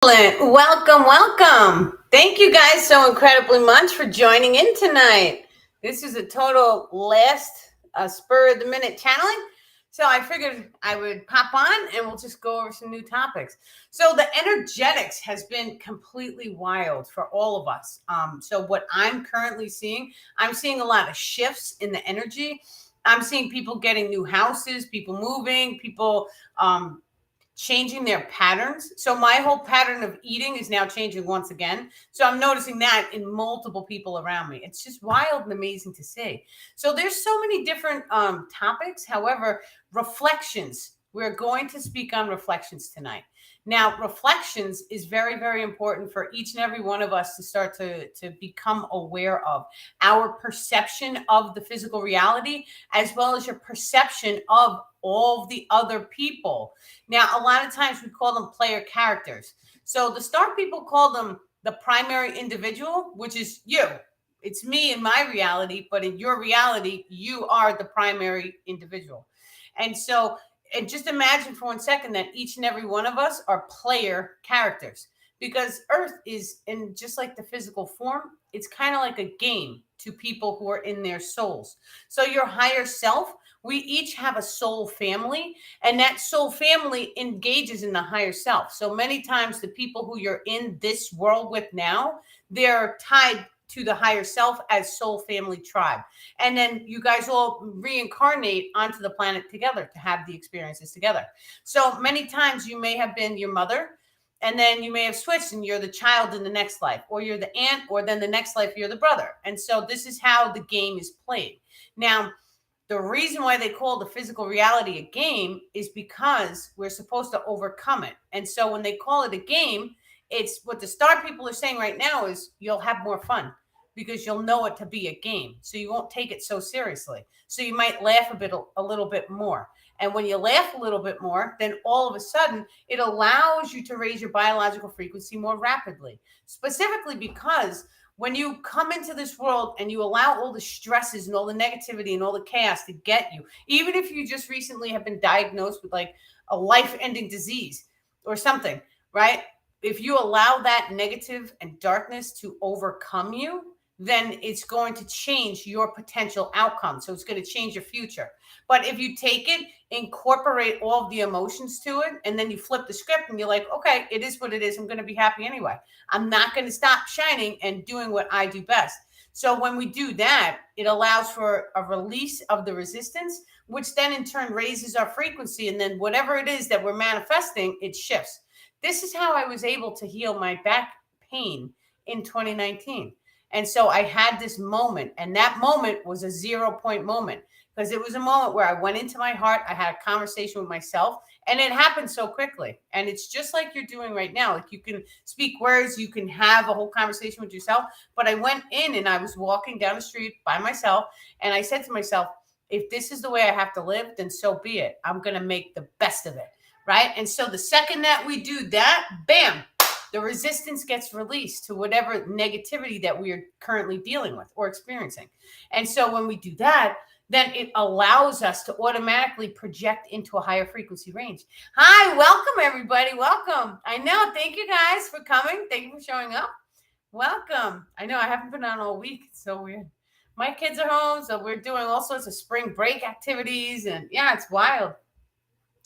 Excellent. Welcome. Thank you guys so incredibly much for joining in tonight. This is a total last spur of the minute channeling. So I figured I would pop on and we'll just go over some new topics. So the energetics has been completely wild for all of us. So what I'm currently seeing, I'm seeing a lot of shifts in the energy. I'm seeing people getting new houses, people moving, people changing their patterns. So my whole pattern of eating is now changing once again. So I'm noticing that in multiple people around me. It's just wild and amazing to see. So there's so many different topics. However, reflections. We're going to speak on reflections tonight. Now, reflections is very, very important for each and every one of us to start to become aware of our perception of the physical reality, as well as your perception of all the other people. Now, a lot of times we call them player characters. So the star people call them the primary individual, which is you. It's me in my reality, but in your reality, you are the primary individual. And so, and just imagine for 1 second that each and every one of us are player characters, because Earth is, in just like the physical form, it's kind of like a game to people who are in their souls. So your higher self, we each have a soul family, and that soul family engages in the higher self. So many times the people who you're in this world with now, they're tied to the higher self as soul family tribe. And then you guys all reincarnate onto the planet together to have the experiences together. So many times you may have been your mother, and then you may have switched and you're the child in the next life, or you're the aunt, or then the next life you're the brother. And so this is how the game is played. Now, the reason why they call the physical reality a game is because we're supposed to overcome it. And so when they call it a game, it's what the star people are saying right now is you'll have more fun because you'll know it to be a game. So you won't take it so seriously. So you might laugh a little bit more. And when you laugh a little bit more, then all of a sudden it allows you to raise your biological frequency more rapidly. Specifically because when you come into this world and you allow all the stresses and all the negativity and all the chaos to get you, even if you just recently have been diagnosed with like a life-ending disease or something, right? If you allow that negative and darkness to overcome you, then it's going to change your potential outcome. So it's going to change your future. But if you take it, incorporate all of the emotions to it, and then you flip the script and you're like, okay, it is what it is. I'm going to be happy anyway. I'm not going to stop shining and doing what I do best. So when we do that, it allows for a release of the resistance, which then in turn raises our frequency. And then whatever it is that we're manifesting, it shifts. This is how I was able to heal my back pain in 2019. And so I had this moment, and that moment was a 0 point moment, because it was a moment where I went into my heart. I had a conversation with myself, and it happened so quickly. And it's just like you're doing right now. Like you can speak words, you can have a whole conversation with yourself. But I went in and I was walking down the street by myself, and I said to myself, if this is the way I have to live, then so be it. I'm going to make the best of it. Right. And so the second that we do that, bam, the resistance gets released to whatever negativity that we are currently dealing with or experiencing. And so when we do that, then it allows us to automatically project into a higher frequency range. Hi, welcome everybody. Welcome. I know. Thank you guys for coming. Thank you for showing up. Welcome. I know I haven't been on all week. It's so weird. My kids are home, so we're doing all sorts of spring break activities, and yeah, it's wild.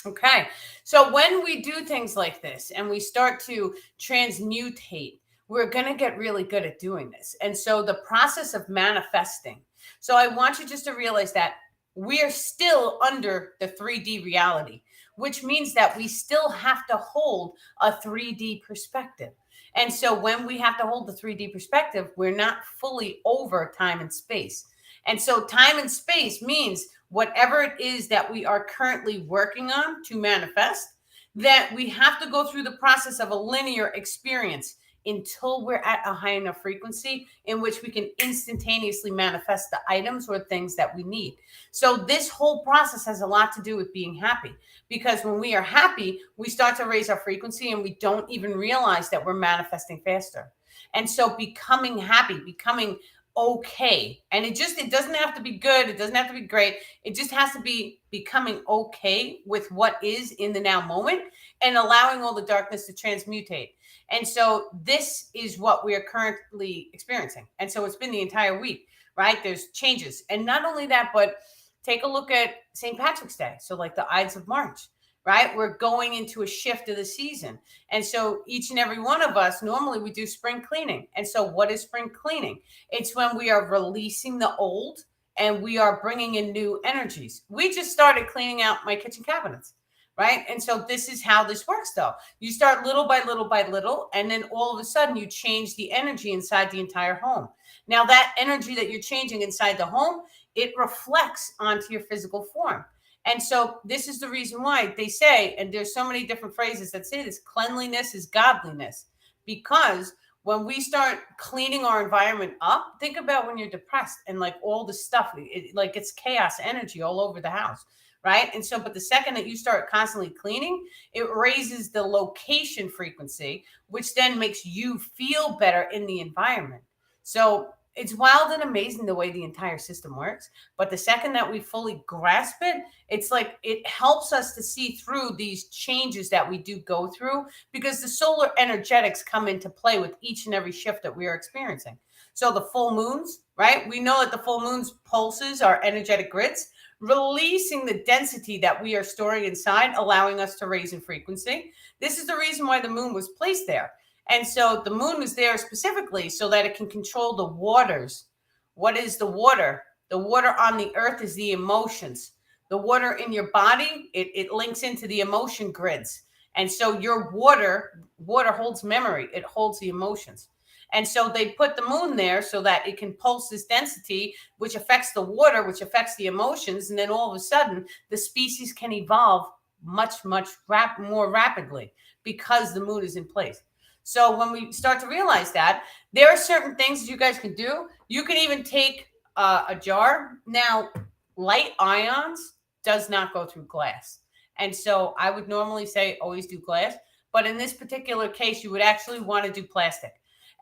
Okay, so when we do things like this and we start to transmutate, we're going to get really good at doing this. And so the process of manifesting. So I want you just to realize that we are still under the 3D reality, which means that we still have to hold a 3D perspective. And so when we have to hold the 3D perspective, we're not fully over time and space. And so time and space means whatever it is that we are currently working on to manifest, that we have to go through the process of a linear experience until we're at a high enough frequency in which we can instantaneously manifest the items or things that we need. So this whole process has a lot to do with being happy, because when we are happy, we start to raise our frequency and we don't even realize that we're manifesting faster. And so becoming happy, becoming okay. And it doesn't have to be good. It doesn't have to be great. It just has to be becoming okay with what is in the now moment and allowing all the darkness to transmutate. And so this is what we are currently experiencing. And so it's been the entire week, right? There's changes. And not only that, but take a look at St. Patrick's Day. So like the Ides of March, right? We're going into a shift of the season. And so each and every one of us, normally we do spring cleaning. And so what is spring cleaning? It's when we are releasing the old and we are bringing in new energies. We just started cleaning out my kitchen cabinets, right? And so this is how this works though. You start little by little by little, and then all of a sudden you change the energy inside the entire home. Now that energy that you're changing inside the home, it reflects onto your physical form. And so this is the reason why they say, and there's so many different phrases that say this, cleanliness is godliness. Because when we start cleaning our environment up, think about when you're depressed and like all the stuff, like it's chaos energy all over the house, right? And so, but the second that you start constantly cleaning, it raises the location frequency, which then makes you feel better in the environment. So it's wild and amazing the way the entire system works. But the second that we fully grasp it, it's like it helps us to see through these changes that we do go through, because the solar energetics come into play with each and every shift that we are experiencing. So the full moons, right? We know that the full moons pulses our energetic grids, releasing the density that we are storing inside, allowing us to raise in frequency. This is the reason why the moon was placed there. And so the moon is there specifically so that it can control the waters. What is the water? The water on the earth is the emotions. The water in your body, it links into the emotion grids. And so your water holds memory. It holds the emotions. And so they put the moon there so that it can pulse this density, which affects the water, which affects the emotions. And then all of a sudden, the species can evolve much more rapidly because the moon is in place. So when we start to realize that, there are certain things that you guys can do. You can even take a jar. Now, light ions does not go through glass. And so I would normally say always do glass. But in this particular case, you would actually want to do plastic.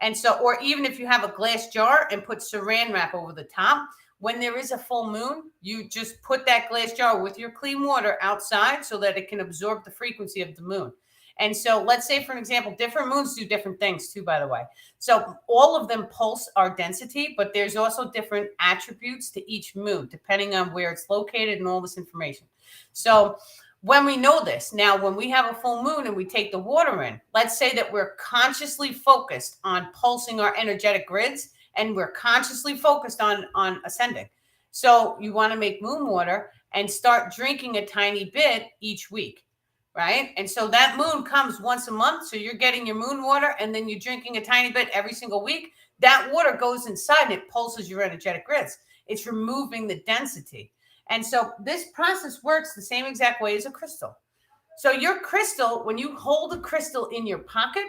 And so, or even if you have a glass jar and put saran wrap over the top, when there is a full moon, you just put that glass jar with your clean water outside so that it can absorb the frequency of the moon. And so let's say, for an example, different moons do different things too, by the way. So all of them pulse our density, but there's also different attributes to each moon, depending on where it's located and all this information. So when we know this, now when we have a full moon and we take the water in, let's say that we're consciously focused on pulsing our energetic grids and we're consciously focused on ascending. So you want to make moon water and start drinking a tiny bit each week. Right. And so that moon comes once a month. So you're getting your moon water and then you're drinking a tiny bit every single week. That water goes inside and it pulses your energetic grids. It's removing the density. And so this process works the same exact way as a crystal. So your crystal, when you hold a crystal in your pocket,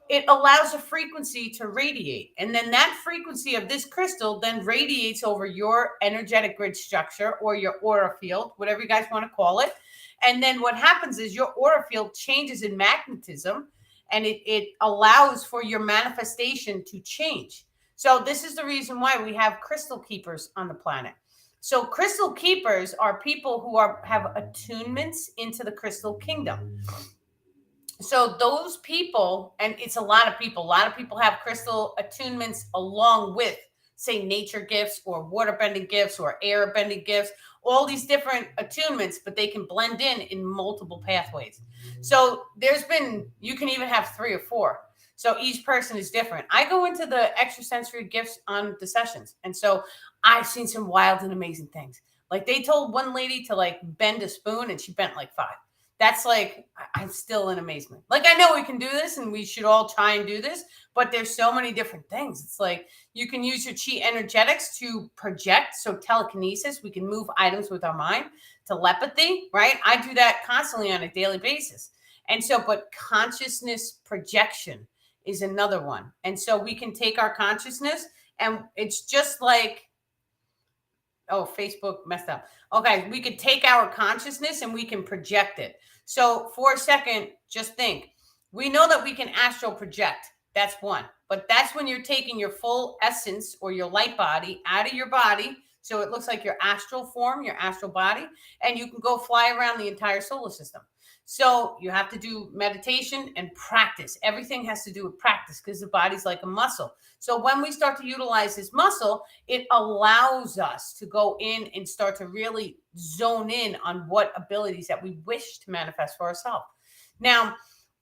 it allows a frequency to radiate. And then that frequency of this crystal then radiates over your energetic grid structure or your aura field, whatever you guys want to call it. And then what happens is your aura field changes in magnetism and it allows for your manifestation to change. So this is the reason why we have crystal keepers on the planet. So crystal keepers are people who have attunements into the crystal kingdom. So those people, and it's a lot of people have crystal attunements along with, say, nature gifts or water bending gifts or air bending gifts, all these different attunements, but they can blend in multiple pathways. So you can even have 3 or 4. So each person is different. I go into the extrasensory gifts on the sessions. And so I've seen some wild and amazing things. Like they told one lady to like bend a spoon and she bent like 5. That's like, I'm still in amazement. Like, I know we can do this and we should all try and do this, but there's so many different things. It's like you can use your chi energetics to project. So telekinesis, we can move items with our mind. Telepathy, right? I do that constantly on a daily basis. And so, but consciousness projection is another one. And so we can take our consciousness and it's just like, oh, Facebook messed up. Okay, we could take our consciousness and we can project it. So for a second, just think. We know that we can astral project. That's one. But that's when you're taking your full essence or your light body out of your body. So it looks like your astral form, your astral body, and you can go fly around the entire solar system. So you have to do meditation and practice. Everything has to do with practice because the body's like a muscle. So when we start to utilize this muscle, it allows us to go in and start to really zone in on what abilities that we wish to manifest for ourselves. Now,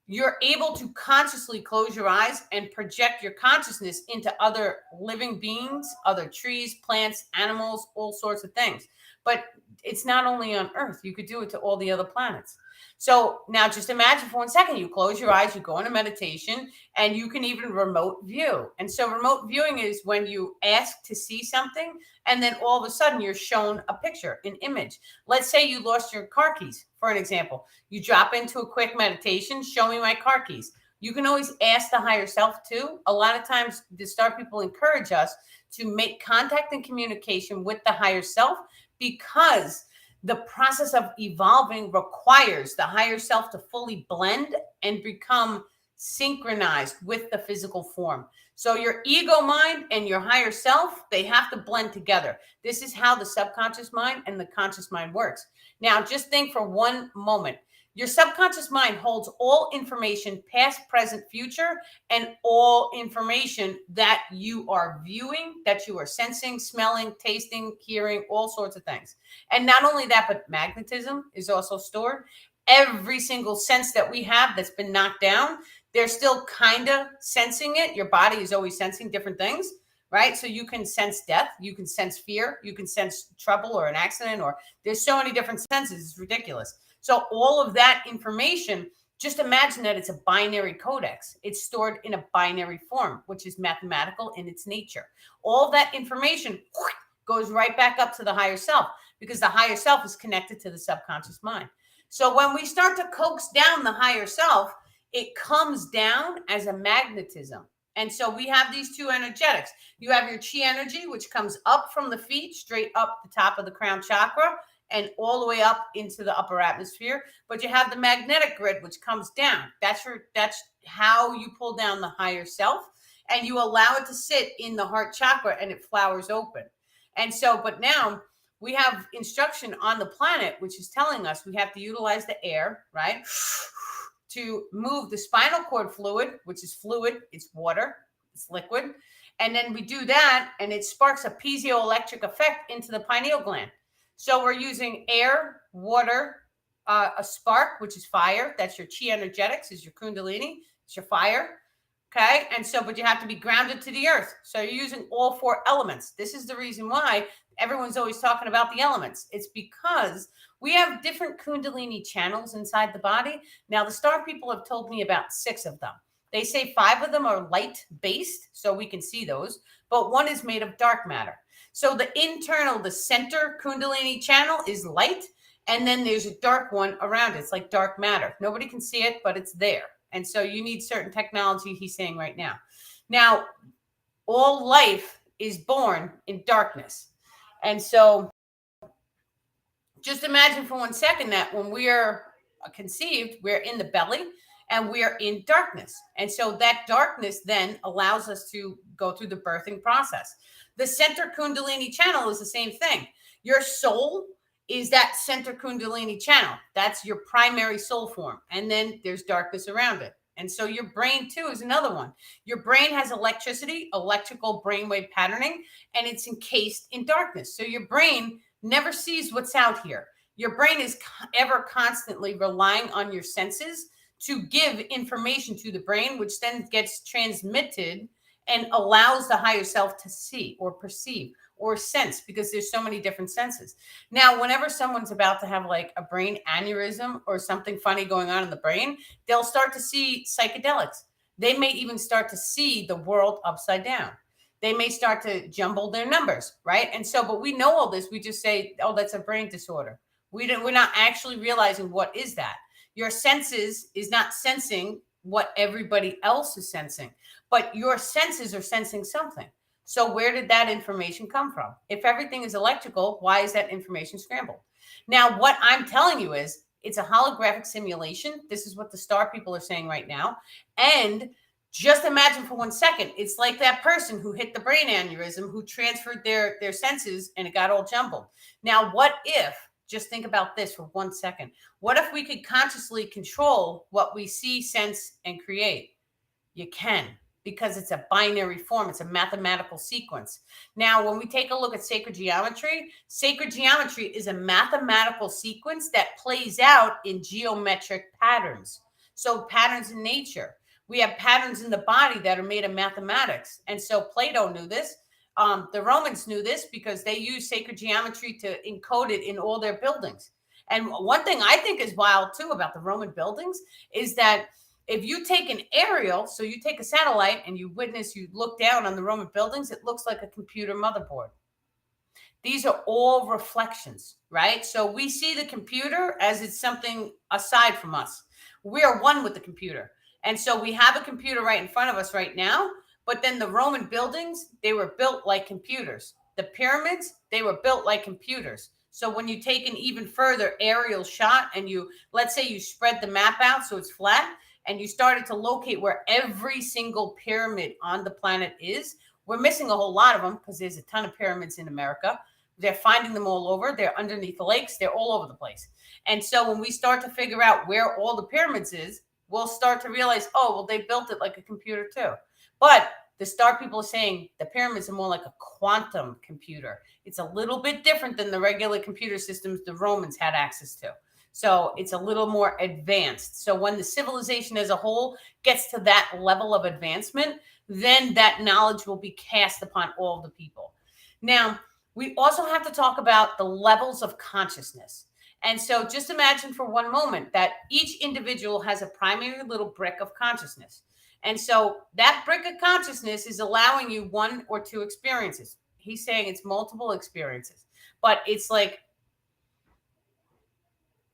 you're able to consciously close your eyes and project your consciousness into other living beings, other trees, plants, animals, all sorts of things. But it's not only on Earth. You could do it to all the other planets. So now just imagine for 1 second, you close your eyes, you go into meditation, and you can even remote view. And so remote viewing is when you ask to see something, and then all of a sudden you're shown a picture, an image. Let's say you lost your car keys, for an example. You drop into a quick meditation, show me my car keys. You can always ask the higher self too. A lot of times the star people encourage us to make contact and communication with the higher self, because the process of evolving requires the higher self to fully blend and become synchronized with the physical form. So your ego mind and your higher self, they have to blend together. This is how the subconscious mind and the conscious mind works. Now, just think for one moment. Your subconscious mind holds all information, past, present, future, and all information that you are viewing, that you are sensing, smelling, tasting, hearing, all sorts of things. And not only that, but magnetism is also stored. Every single sense that we have that's been knocked down, they're still kind of sensing it. Your body is always sensing different things, right? So you can sense death, you can sense fear, you can sense trouble or an accident, or there's so many different senses. It's ridiculous. So all of that information, just imagine that it's a binary codex. It's stored in a binary form, which is mathematical in its nature. All that information goes right back up to the higher self, because the higher self is connected to the subconscious mind. So when we start to coax down the higher self, it comes down as a magnetism. And so we have these two energetics. You have your chi energy, which comes up from the feet, straight up the top of the crown chakra, and all the way up into the upper atmosphere. But you have the magnetic grid, which comes down. That's how you pull down the higher self, and you allow it to sit in the heart chakra, and it flowers open. And so, but now we have instruction on the planet, which is telling us we have to utilize the air, right, to move the spinal cord fluid, which is fluid, it's water, it's liquid. And then we do that, and it sparks a piezoelectric effect into the pineal gland. So we're using air, water, a spark, which is fire. That's your chi energetics, is your kundalini. It's your fire. Okay. And so, but you have to be grounded to the earth. So you're using all four elements. This is the reason why everyone's always talking about the elements. It's because we have different kundalini channels inside the body. Now, the star people have told me about 6 of them. They say 5 of them are light based, so we can see those, but 1 is made of dark matter. So the internal, the center kundalini channel is light, and then there's a dark one around it. It's like dark matter. Nobody can see it, but it's there. And so you need certain technology, he's saying right now. Now, all life is born in darkness. And so just imagine for 1 second that when we are conceived, we're in the belly and we are in darkness. And so that darkness then allows us to go through the birthing process. The center kundalini channel is the same thing. Your soul is that center kundalini channel. That's your primary soul form. And then there's darkness around it. And so your brain too is another one. Your brain has electricity, electrical brainwave patterning, and it's encased in darkness. So your brain never sees what's out here. Your brain is ever constantly relying on your senses to give information to the brain, which then gets transmitted and allows the higher self to see or perceive or sense, because there's so many different senses. Now, whenever someone's about to have like a brain aneurysm or something funny going on in the brain, they'll start to see psychedelics. They may even start to see the world upside down. They may start to jumble their numbers, right? And so, but we know all this. We just say, oh, that's a brain disorder. We're not actually realizing what is that. Your senses is not sensing what everybody else is sensing, but your senses are sensing something. So where did that information come from? If everything is electrical, why is that information scrambled? Now, what I'm telling you is it's a holographic simulation. This is what the star people are saying right now. And Just imagine for 1 second, it's like that person who hit the brain aneurysm, who transferred their senses and it got all jumbled. Now, what if, just think about this for 1 second. What if we could consciously control what we see, sense, and create? You can, because it's a binary form. It's a mathematical sequence. Now, when we take a look at sacred geometry is a mathematical sequence that plays out in geometric patterns. So patterns in nature. We have patterns in the body that are made of mathematics. And so Plato knew this. The Romans knew this because they used sacred geometry to encode it in all their buildings. And one thing I think is wild too about the Roman buildings is that if you take an aerial, so you take a satellite and you look down on the Roman buildings, it looks like a computer motherboard. These are all reflections, right? So we see the computer as it's something aside from us. We are one with the computer. And so we have a computer right in front of us right now, but then the Roman buildings, they were built like computers. The pyramids, they were built like computers. So when you take an even further aerial shot and let's say you spread the map out so it's flat and you started to locate where every single pyramid on the planet is, we're missing a whole lot of them because there's a ton of pyramids in America. They're finding them all over. They're underneath the lakes. They're all over the place. And so when we start to figure out where all the pyramids is, we'll start to realize, oh, well, they built it like a computer too. But the star people are saying the pyramids are more like a quantum computer. It's a little bit different than the regular computer systems the Romans had access to. So it's a little more advanced. So when the civilization as a whole gets to that level of advancement, then that knowledge will be cast upon all the people. Now, we also have to talk about the levels of consciousness. And so just imagine for one moment that each individual has a primary little brick of consciousness. And so that brick of consciousness is allowing you one or two experiences. He's saying it's multiple experiences, but it's like,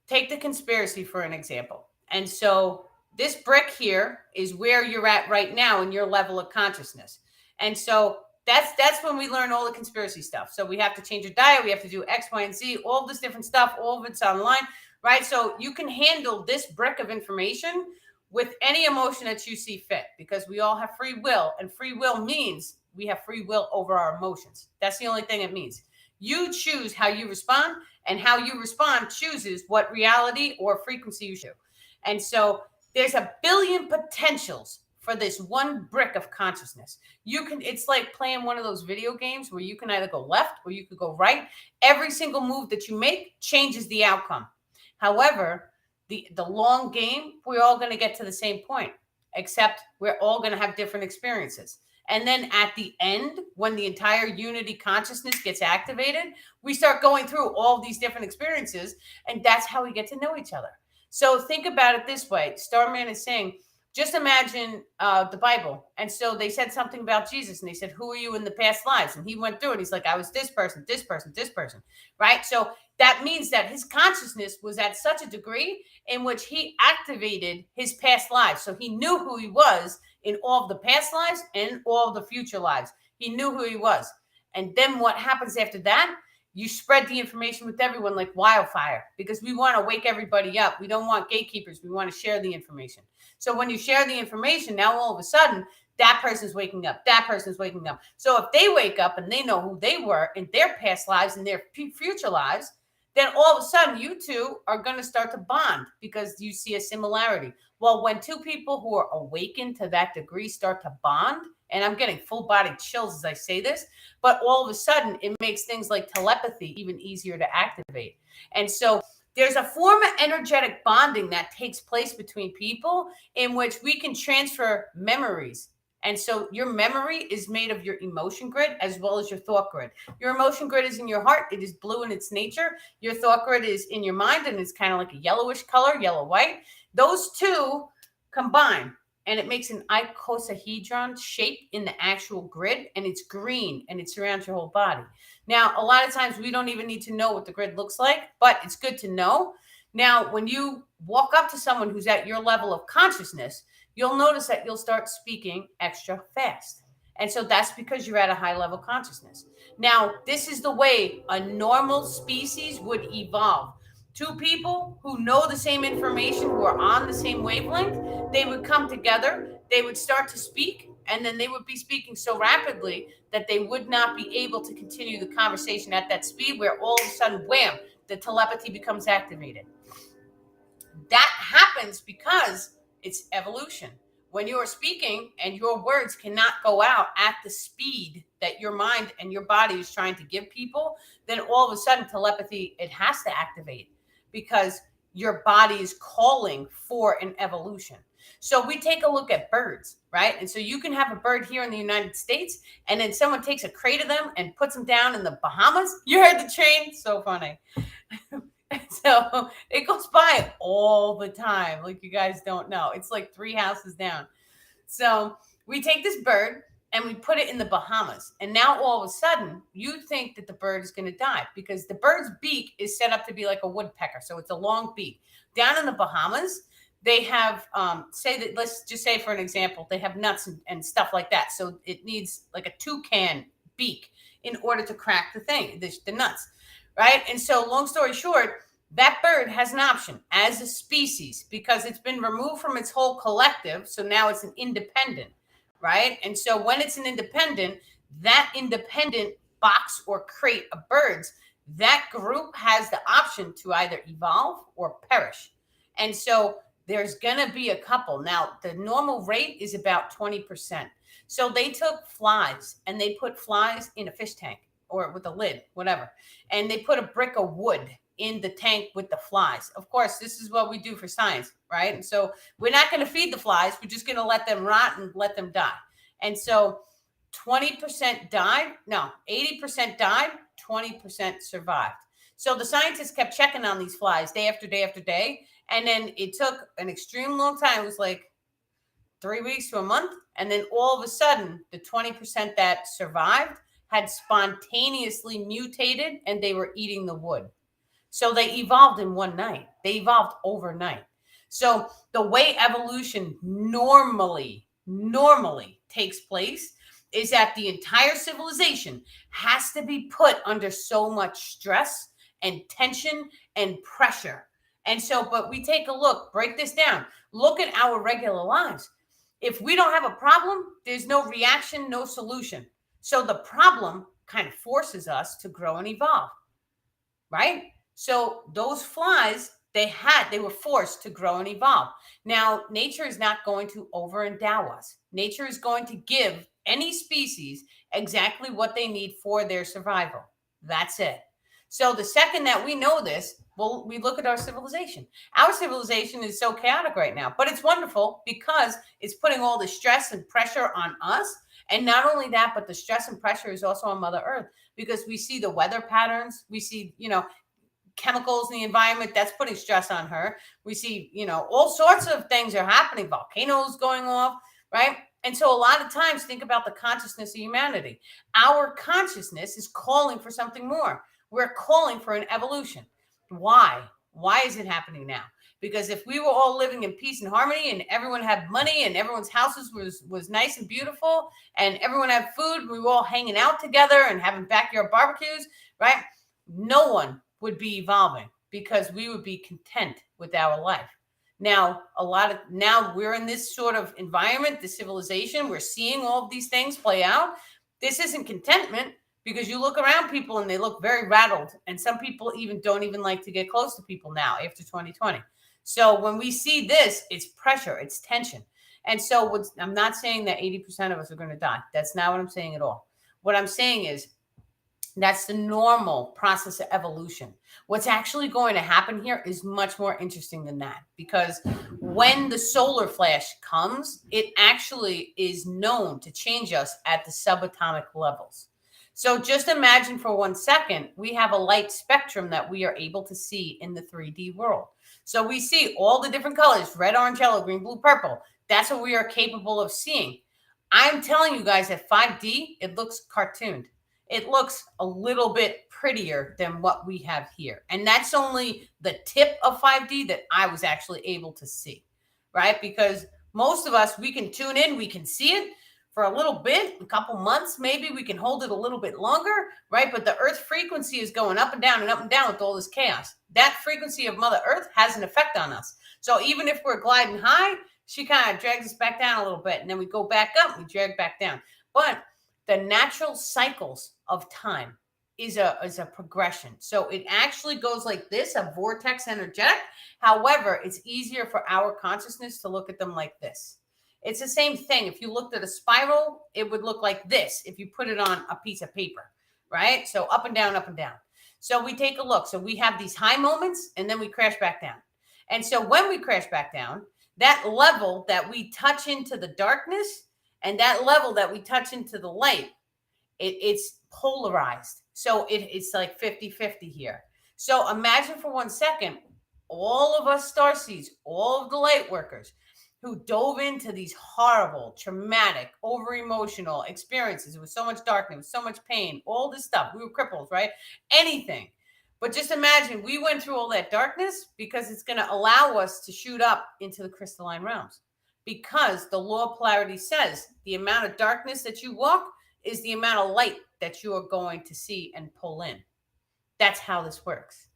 take the conspiracy for an example. And so this brick here is where you're at right now in your level of consciousness. And so that's when we learn all the conspiracy stuff. So we have to change your diet. We have to do X, Y, and Z, all this different stuff. All of it's online, right? So you can handle this brick of information with any emotion that you see fit, because we all have free will, and free will means we have free will over our emotions. That's the only thing it means. You choose how you respond, and how you respond chooses what reality or frequency you show. And so there's a billion potentials for this one brick of consciousness. It's like playing one of those video games where you can either go left or you could go right. Every single move that you make changes the outcome. However, the long game, we're all going to get to the same point, except we're all going to have different experiences. And then at the end, when the entire unity consciousness gets activated, we start going through all these different experiences, and that's how we get to know each other. So think about it this way. Starman is saying, just imagine the Bible. And so they said something about Jesus, and they said, who are you in the past lives? And he went through it. He's like, I was this person, this person, this person, right? So that means that his consciousness was at such a degree in which he activated his past lives. So he knew who he was in all of the past lives and all of the future lives. He knew who he was. And then what happens after that? You spread the information with everyone like wildfire, because we want to wake everybody up. We don't want gatekeepers. We want to share the information. So when you share the information, now all of a sudden, that person's waking up. That person's waking up. So if they wake up and they know who they were in their past lives and their future lives, then all of a sudden you two are going to start to bond because you see a similarity. Well, when two people who are awakened to that degree start to bond, and I'm getting full body chills as I say this, but all of a sudden it makes things like telepathy even easier to activate. And so there's a form of energetic bonding that takes place between people in which we can transfer memories. And so your memory is made of your emotion grid as well as your thought grid. Your emotion grid is in your heart. It is blue in its nature. Your thought grid is in your mind, and it's kind of like a yellowish color, yellow-white. Those two combine, and it makes an icosahedron shape in the actual grid, and it's green, and it surrounds your whole body. Now, a lot of times we don't even need to know what the grid looks like, but it's good to know. Now, when you walk up to someone who's at your level of consciousness, you'll notice that you'll start speaking extra fast. And so that's because you're at a high level consciousness. Now, this is the way a normal species would evolve. Two people who know the same information, who are on the same wavelength, they would come together, they would start to speak, and then they would be speaking so rapidly that they would not be able to continue the conversation at that speed, where all of a sudden, wham, the telepathy becomes activated. That happens because it's evolution. When you are speaking and your words cannot go out at the speed that your mind and your body is trying to give people, then all of a sudden telepathy, it has to activate because your body is calling for an evolution. So we take a look at birds, right? And so you can have a bird here in the United States, and then someone takes a crate of them and puts them down in the Bahamas. You heard the train? So funny. So it goes by all the time. Like, you guys don't know. It's like 3 houses down. So we take this bird and we put it in the Bahamas. And now all of a sudden, you think that the bird is going to die because the bird's beak is set up to be like a woodpecker. So it's a long beak. Down in the Bahamas, they have, let's just say for an example, they have nuts and stuff like that. So it needs like a toucan beak in order to crack the nuts. Right. And so long story short, that bird has an option as a species because it's been removed from its whole collective. So now it's an independent. Right. And so when it's an independent, that independent box or crate of birds, that group has the option to either evolve or perish. And so there's going to be a couple. Now, the normal rate is about 20%. So they took flies and they put flies in a fish tank, or with a lid, whatever. And they put a brick of wood in the tank with the flies. Of course, this is what we do for science, right? And so we're not going to feed the flies. We're just going to let them rot and let them die. And so 20% died. No, 80% died. 20% survived. So the scientists kept checking on these flies day after day after day. And then it took an extreme long time. It was like 3 weeks to a month. And then all of a sudden, the 20% that survived had spontaneously mutated and they were eating the wood. So they evolved in one night. They evolved overnight. So the way evolution normally takes place is that the entire civilization has to be put under so much stress and tension and pressure. And so, but we take a look, break this down, look at our regular lives. If we don't have a problem, there's no reaction, no solution. So the problem kind of forces us to grow and evolve, right? So those flies, they were forced to grow and evolve. Now, nature is not going to over-endow us. Nature is going to give any species exactly what they need for their survival. That's it. So the second that we know this, well, we look at our civilization. Our civilization is so chaotic right now, but it's wonderful because it's putting all the stress and pressure on us. And not only that, but the stress and pressure is also on Mother Earth because we see the weather patterns. We see, chemicals in the environment that's putting stress on her. We see, all sorts of things are happening, volcanoes going off, right? And so a lot of times, think about the consciousness of humanity. Our consciousness is calling for something more. We're calling for an evolution. Why? Why is it happening now? Because if we were all living in peace and harmony and everyone had money and everyone's houses was nice and beautiful and everyone had food, we were all hanging out together and having backyard barbecues, right? No one would be evolving because we would be content with our life. Now, now we're in this sort of environment, the civilization, we're seeing all of these things play out. This isn't contentment because you look around people and they look very rattled. And some people don't even like to get close to people now after 2020. So when we see this, it's pressure, it's tension. And so I'm not saying that 80% of us are going to die. That's not what I'm saying at all. What I'm saying is, that's the normal process of evolution. What's actually going to happen here is much more interesting than that because when the solar flash comes, it actually is known to change us at the subatomic levels. So just imagine for 1 second, we have a light spectrum that we are able to see in the 3D world. So we see all the different colors, red, orange, yellow, green, blue, purple. That's what we are capable of seeing. I'm telling you guys that 5D, it looks cartooned. It looks a little bit prettier than what we have here. And that's only the tip of 5D that I was actually able to see, right? Because most of us, we can tune in, we can see it for a little bit, a couple months, maybe we can hold it a little bit longer, right? But the Earth frequency is going up and down with all this chaos. That frequency of Mother Earth has an effect on us. So even if we're gliding high, She kind of drags us back down a little bit, and then we go back up, we drag back down. But the natural cycles of time is a progression. So it actually goes like this, a vortex energetic. However, it's easier for our consciousness to look at them like this. It's the same thing. If you looked at a spiral, it would look like this if you put it on a piece of paper, right? So up and down, up and down. So we take a look. So we have these high moments, and then we crash back down. And so when we crash back down, that level that we touch into the darkness and that level that we touch into the light, it's polarized. So it's like 50-50 here. So imagine for 1 second, all of us starseeds, all of the light workers who dove into these horrible, traumatic, over-emotional experiences with so much darkness, with so much pain, all this stuff. We were cripples, right? Anything. But just imagine we went through all that darkness because it's going to allow us to shoot up into the crystalline realms. Because the law of polarity says the amount of darkness that you walk is the amount of light that you are going to see and pull in. That's how this works.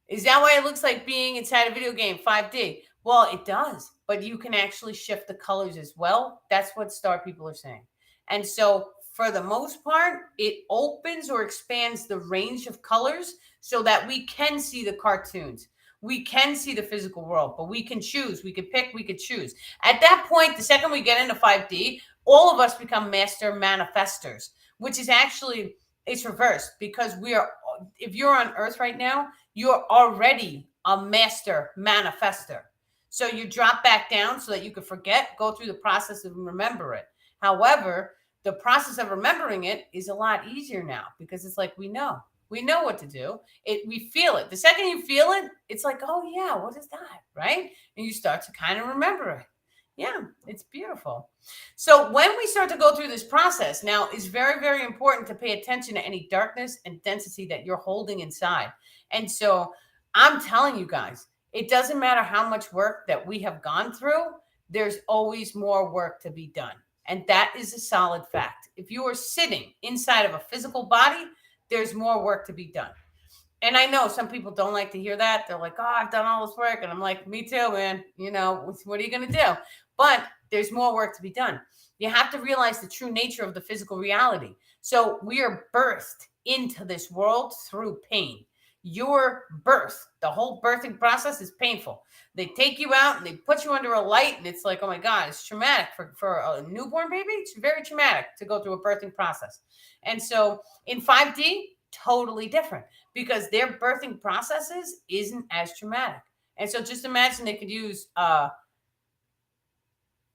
Is that why it looks like being inside a video game, 5D? Well, it does, but you can actually shift the colors as well. That's what star people are saying. And so for the most part, it opens or expands the range of colors so that we can see the cartoons. We can see the physical world, but we can choose. We could pick, we could choose. At that point, the second we get into 5D, all of us become master manifestors, which is actually, it's reversed because we are, if you're on Earth right now, you're already a master manifester. So you drop back down so that you can forget, go through the process of remember it. However, the process of remembering it is a lot easier now because it's like we know what to do. We feel it. The second you feel it, it's like, oh yeah, what is that, right? And you start to kind of remember it. Yeah, it's beautiful. So when we start to go through this process, now it's very, very important to pay attention to any darkness and density that you're holding inside. And so I'm telling you guys, it doesn't matter how much work that we have gone through, there's always more work to be done. And that is a solid fact. If you are sitting inside of a physical body, there's more work to be done. And I know some people don't like to hear that. They're like, oh, I've done all this work. And I'm like, me too, man. You know, what are you going to do? But there's more work to be done. You have to realize the true nature of the physical reality. So we are birthed into this world through pain. Your birth, the whole birthing process is painful. They take you out and they put you under a light, and it's like, oh my God, it's traumatic for a newborn baby. It's very traumatic to go through a birthing process. And so in 5D, totally different because their birthing processes isn't as traumatic. And so just imagine they could use,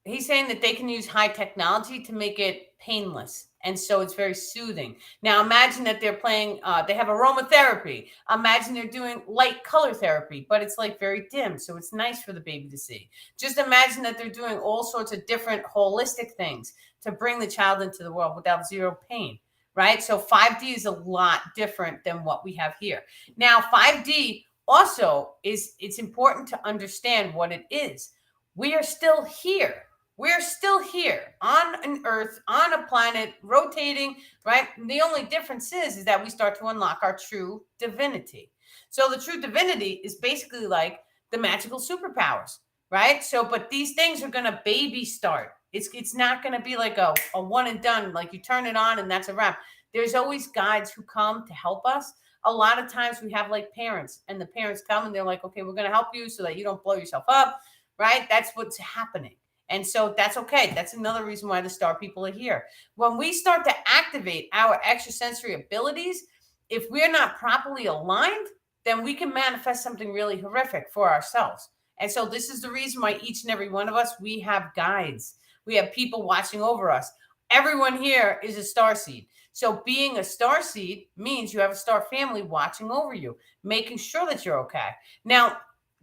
he's saying that they can use high technology to make it painless. And so it's very soothing. Now imagine that they're playing, they have aromatherapy. Imagine they're doing light color therapy, but it's like very dim. So it's nice for the baby to see. Just imagine that they're doing all sorts of different holistic things to bring the child into the world without zero pain. Right? So 5D is a lot different than what we have here. Now, 5D also it's important to understand what it is. We are still here. We're still here on an Earth, on a planet, rotating, right? The only difference is that we start to unlock our true divinity. So the true divinity is basically like the magical superpowers, right? So, but these things are going to baby start. It's not going to be like a one and done, like you turn it on and that's a wrap. There's always guides who come to help us. A lot of times we have like parents, and the parents come and they're like, okay, we're going to help you so that you don't blow yourself up, right? That's what's happening. And so that's okay. That's another reason why the star people are here. When we start to activate our extrasensory abilities, if we're not properly aligned, then we can manifest something really horrific for ourselves. And so this is the reason why each and every one of us, we have guides. We have people watching over us. Everyone here is a starseed. So being a starseed means you have a star family watching over you, making sure that you're okay. Now,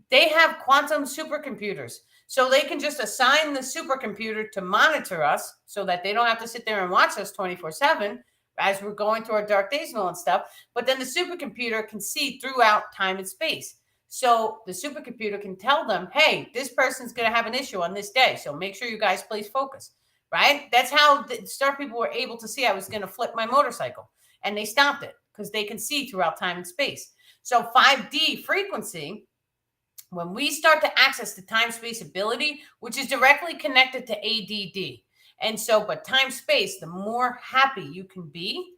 they have quantum supercomputers. So they can just assign the supercomputer to monitor us so that they don't have to sit there and watch us 24/7 as we're going through our dark days and all that stuff. But then the supercomputer can see throughout time and space. So the supercomputer can tell them, hey, this person's going to have an issue on this day. So make sure you guys please focus, right? That's how the star people were able to see I was going to flip my motorcycle. And they stopped it because they can see throughout time and space. So 5D frequency When we start to access the time-space ability, which is directly connected to ADD. And so, but time-space, the more happy you can be,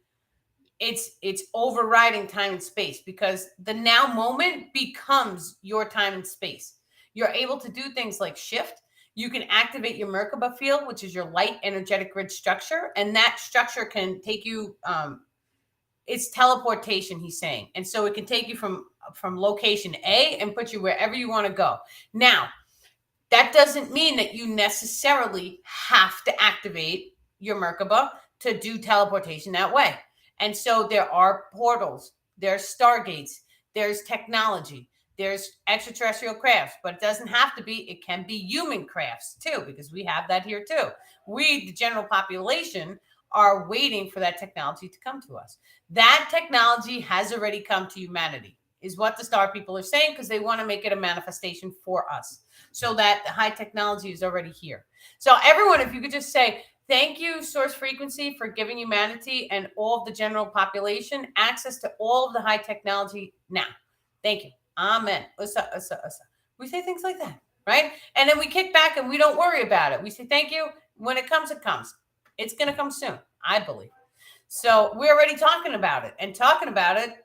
it's overriding time and space, because the now moment becomes your time and space. You're able to do things like shift. You can activate your Merkaba field, which is your light energetic grid structure, and that structure can take you it's teleportation, he's saying. And so it can take you from location A and put you wherever you want to go. Now, that doesn't mean that you necessarily have to activate your Merkaba to do teleportation that way. And so there are portals, there's stargates, there's technology, there's extraterrestrial crafts, but it doesn't have to be. It can be human crafts too, because we have that here too. We, the general population, are waiting for that technology to come to us. That technology has already come to humanity, is what the star people are saying, because they want to make it a manifestation for us, so that the high technology is already here. So everyone, if you could just say, thank you, Source Frequency, for giving humanity and all of the general population access to all of the high technology now. Thank you. Amen. Usa, usa, usa. We say things like that, right? And then we kick back and we don't worry about it. We say, thank you. When it comes, it comes. It's going to come soon, I believe. So we're already talking about it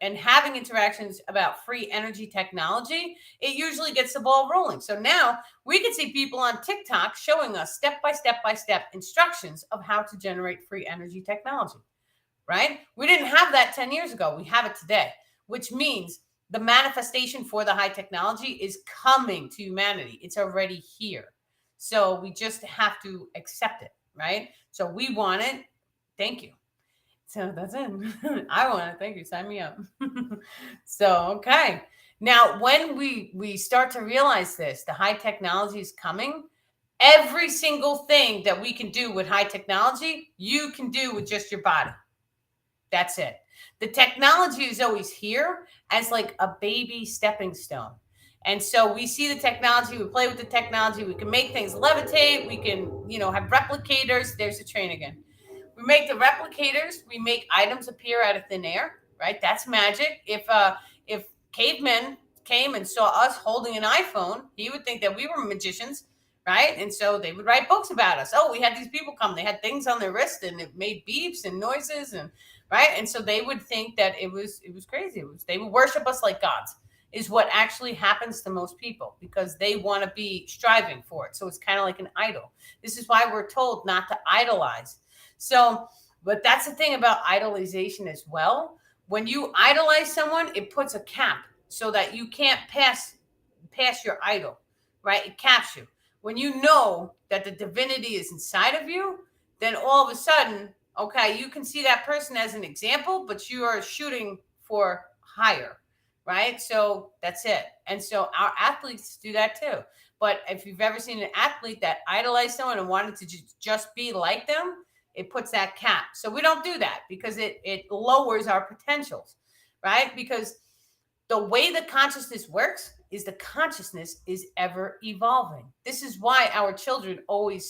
and having interactions about free energy technology. It usually gets the ball rolling. So now we can see people on TikTok showing us step by step instructions of how to generate free energy technology, right? We didn't have that 10 years ago. We have it today, which means the manifestation for the high technology is coming to humanity. It's already here. So we just have to accept it, right? So we want it. Thank you. So that's it. I want to thank you. Sign me up. So, okay. Now, when we start to realize this, the high technology is coming. Every single thing that we can do with high technology, you can do with just your body. That's it. The technology is always here as like a baby stepping stone. And so we see the technology, we play with the technology, we can make things levitate, we can, have replicators. There's the train again. We make the replicators. We make items appear out of thin air, right? That's magic. If cavemen came and saw us holding an iPhone, he would think that we were magicians, right? And so they would write books about us. Oh, we had these people come. They had things on their wrist and it made beeps and noises, and right. And so they would think that it was crazy. They would worship us like gods. Is what actually happens to most people, because they want to be striving for it. So it's kind of like an idol. This is why we're told not to idolize. So, but that's the thing about idolization as well. When you idolize someone, it puts a cap so that you can't pass your idol, right? It caps you. When you know that the divinity is inside of you, then all of a sudden, okay, you can see that person as an example, but you are shooting for higher, right? So that's it. And so our athletes do that too. But if you've ever seen an athlete that idolized someone and wanted to just be like them, it puts that cap. So we don't do that, because it lowers our potentials, right? Because the way the consciousness works is the consciousness is ever evolving. This is why our children always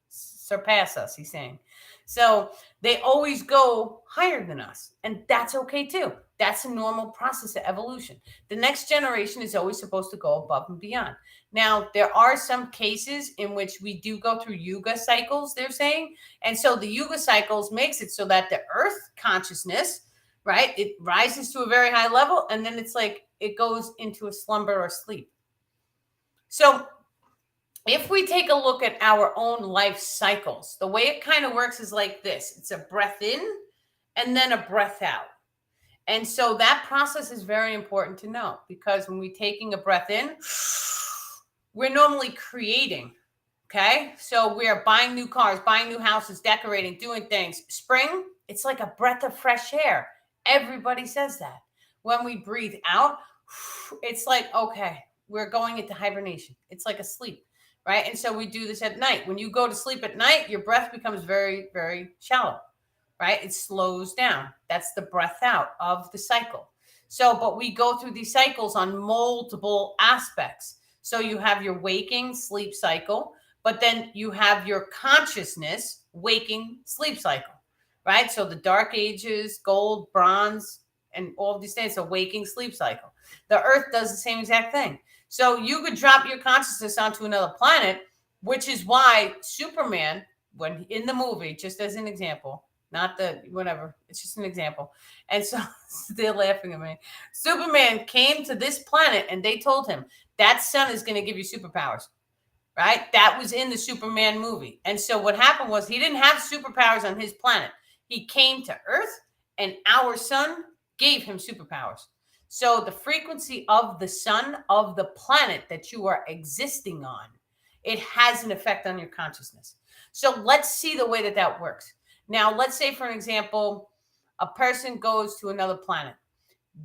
surpass us, he's saying. So they always go higher than us, and that's okay too. That's a normal process of evolution. The next generation is always supposed to go above and beyond. Now, there are some cases in which we do go through yuga cycles, they're saying. And so the yuga cycles makes it so that the earth consciousness, right, it rises to a very high level, and then it's like it goes into a slumber or sleep. So if we take a look at our own life cycles, the way it kind of works is like this. It's a breath in and then a breath out. And so that process is very important to know, because when we're taking a breath in, we're normally creating, okay? So we're buying new cars, buying new houses, decorating, doing things. Spring, it's like a breath of fresh air. Everybody says that. When we breathe out, it's like, okay, we're going into hibernation. It's like a sleep, right? And so we do this at night. When you go to sleep at night, your breath becomes very, very shallow, right? It slows down. That's the breath out of the cycle. So, but we go through these cycles on multiple aspects. So you have your waking sleep cycle, but then you have your consciousness waking sleep cycle, right? So the dark ages, gold, bronze, and all of these things, a waking sleep cycle. The Earth does the same exact thing. So you could drop your consciousness onto another planet, which is why Superman, when in the movie, just as an example, not the whatever, it's just an example. And so they're laughing at me. Superman came to this planet and they told him that sun is going to give you superpowers, right? That was in the Superman movie. And so what happened was he didn't have superpowers on his planet. He came to Earth and our sun gave him superpowers. So the frequency of the sun, of the planet that you are existing on, it has an effect on your consciousness. So let's see the way that that works. Now, let's say, for an example, a person goes to another planet.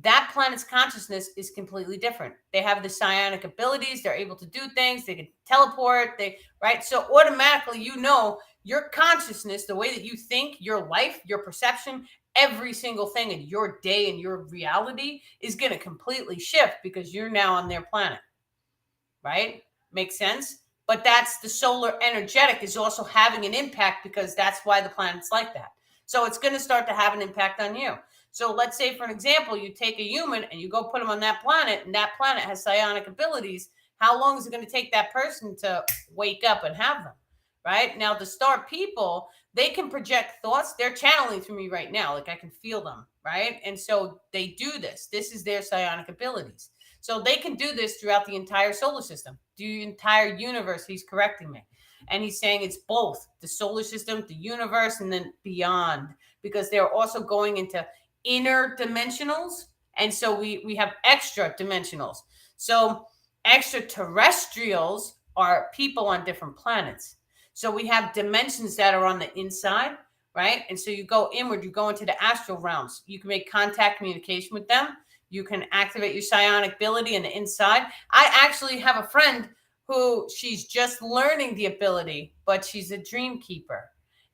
That planet's consciousness is completely different. They have the psionic abilities. They're able to do things. They can teleport. Right? So automatically, you know, your consciousness, the way that you think, your life, your perception, every single thing in your day and your reality is going to completely shift because you're now on their planet. Right? Makes sense? But that's the solar energetic is also having an impact because that's why the planet's like that. So it's going to start to have an impact on you. So let's say, for an example, you take a human and you go put them on that planet, and that planet has psionic abilities. How long is it going to take that person to wake up and have them? Right? Now, the star people, they can project thoughts. They're channeling through me right now. Like I can feel them. Right? And so they do this. This is their psionic abilities. So they can do this throughout the entire solar system, the entire universe. He's correcting me. And he's saying it's both the solar system, the universe, and then beyond, because they're also going into inner dimensionals. And so we have extra dimensionals. So extraterrestrials are people on different planets. So we have dimensions that are on the inside, right? And so you go inward, you go into the astral realms. You can make contact communication with them. You can activate your psionic ability in the inside. I actually have a friend who she's just learning the ability, but she's a dream keeper.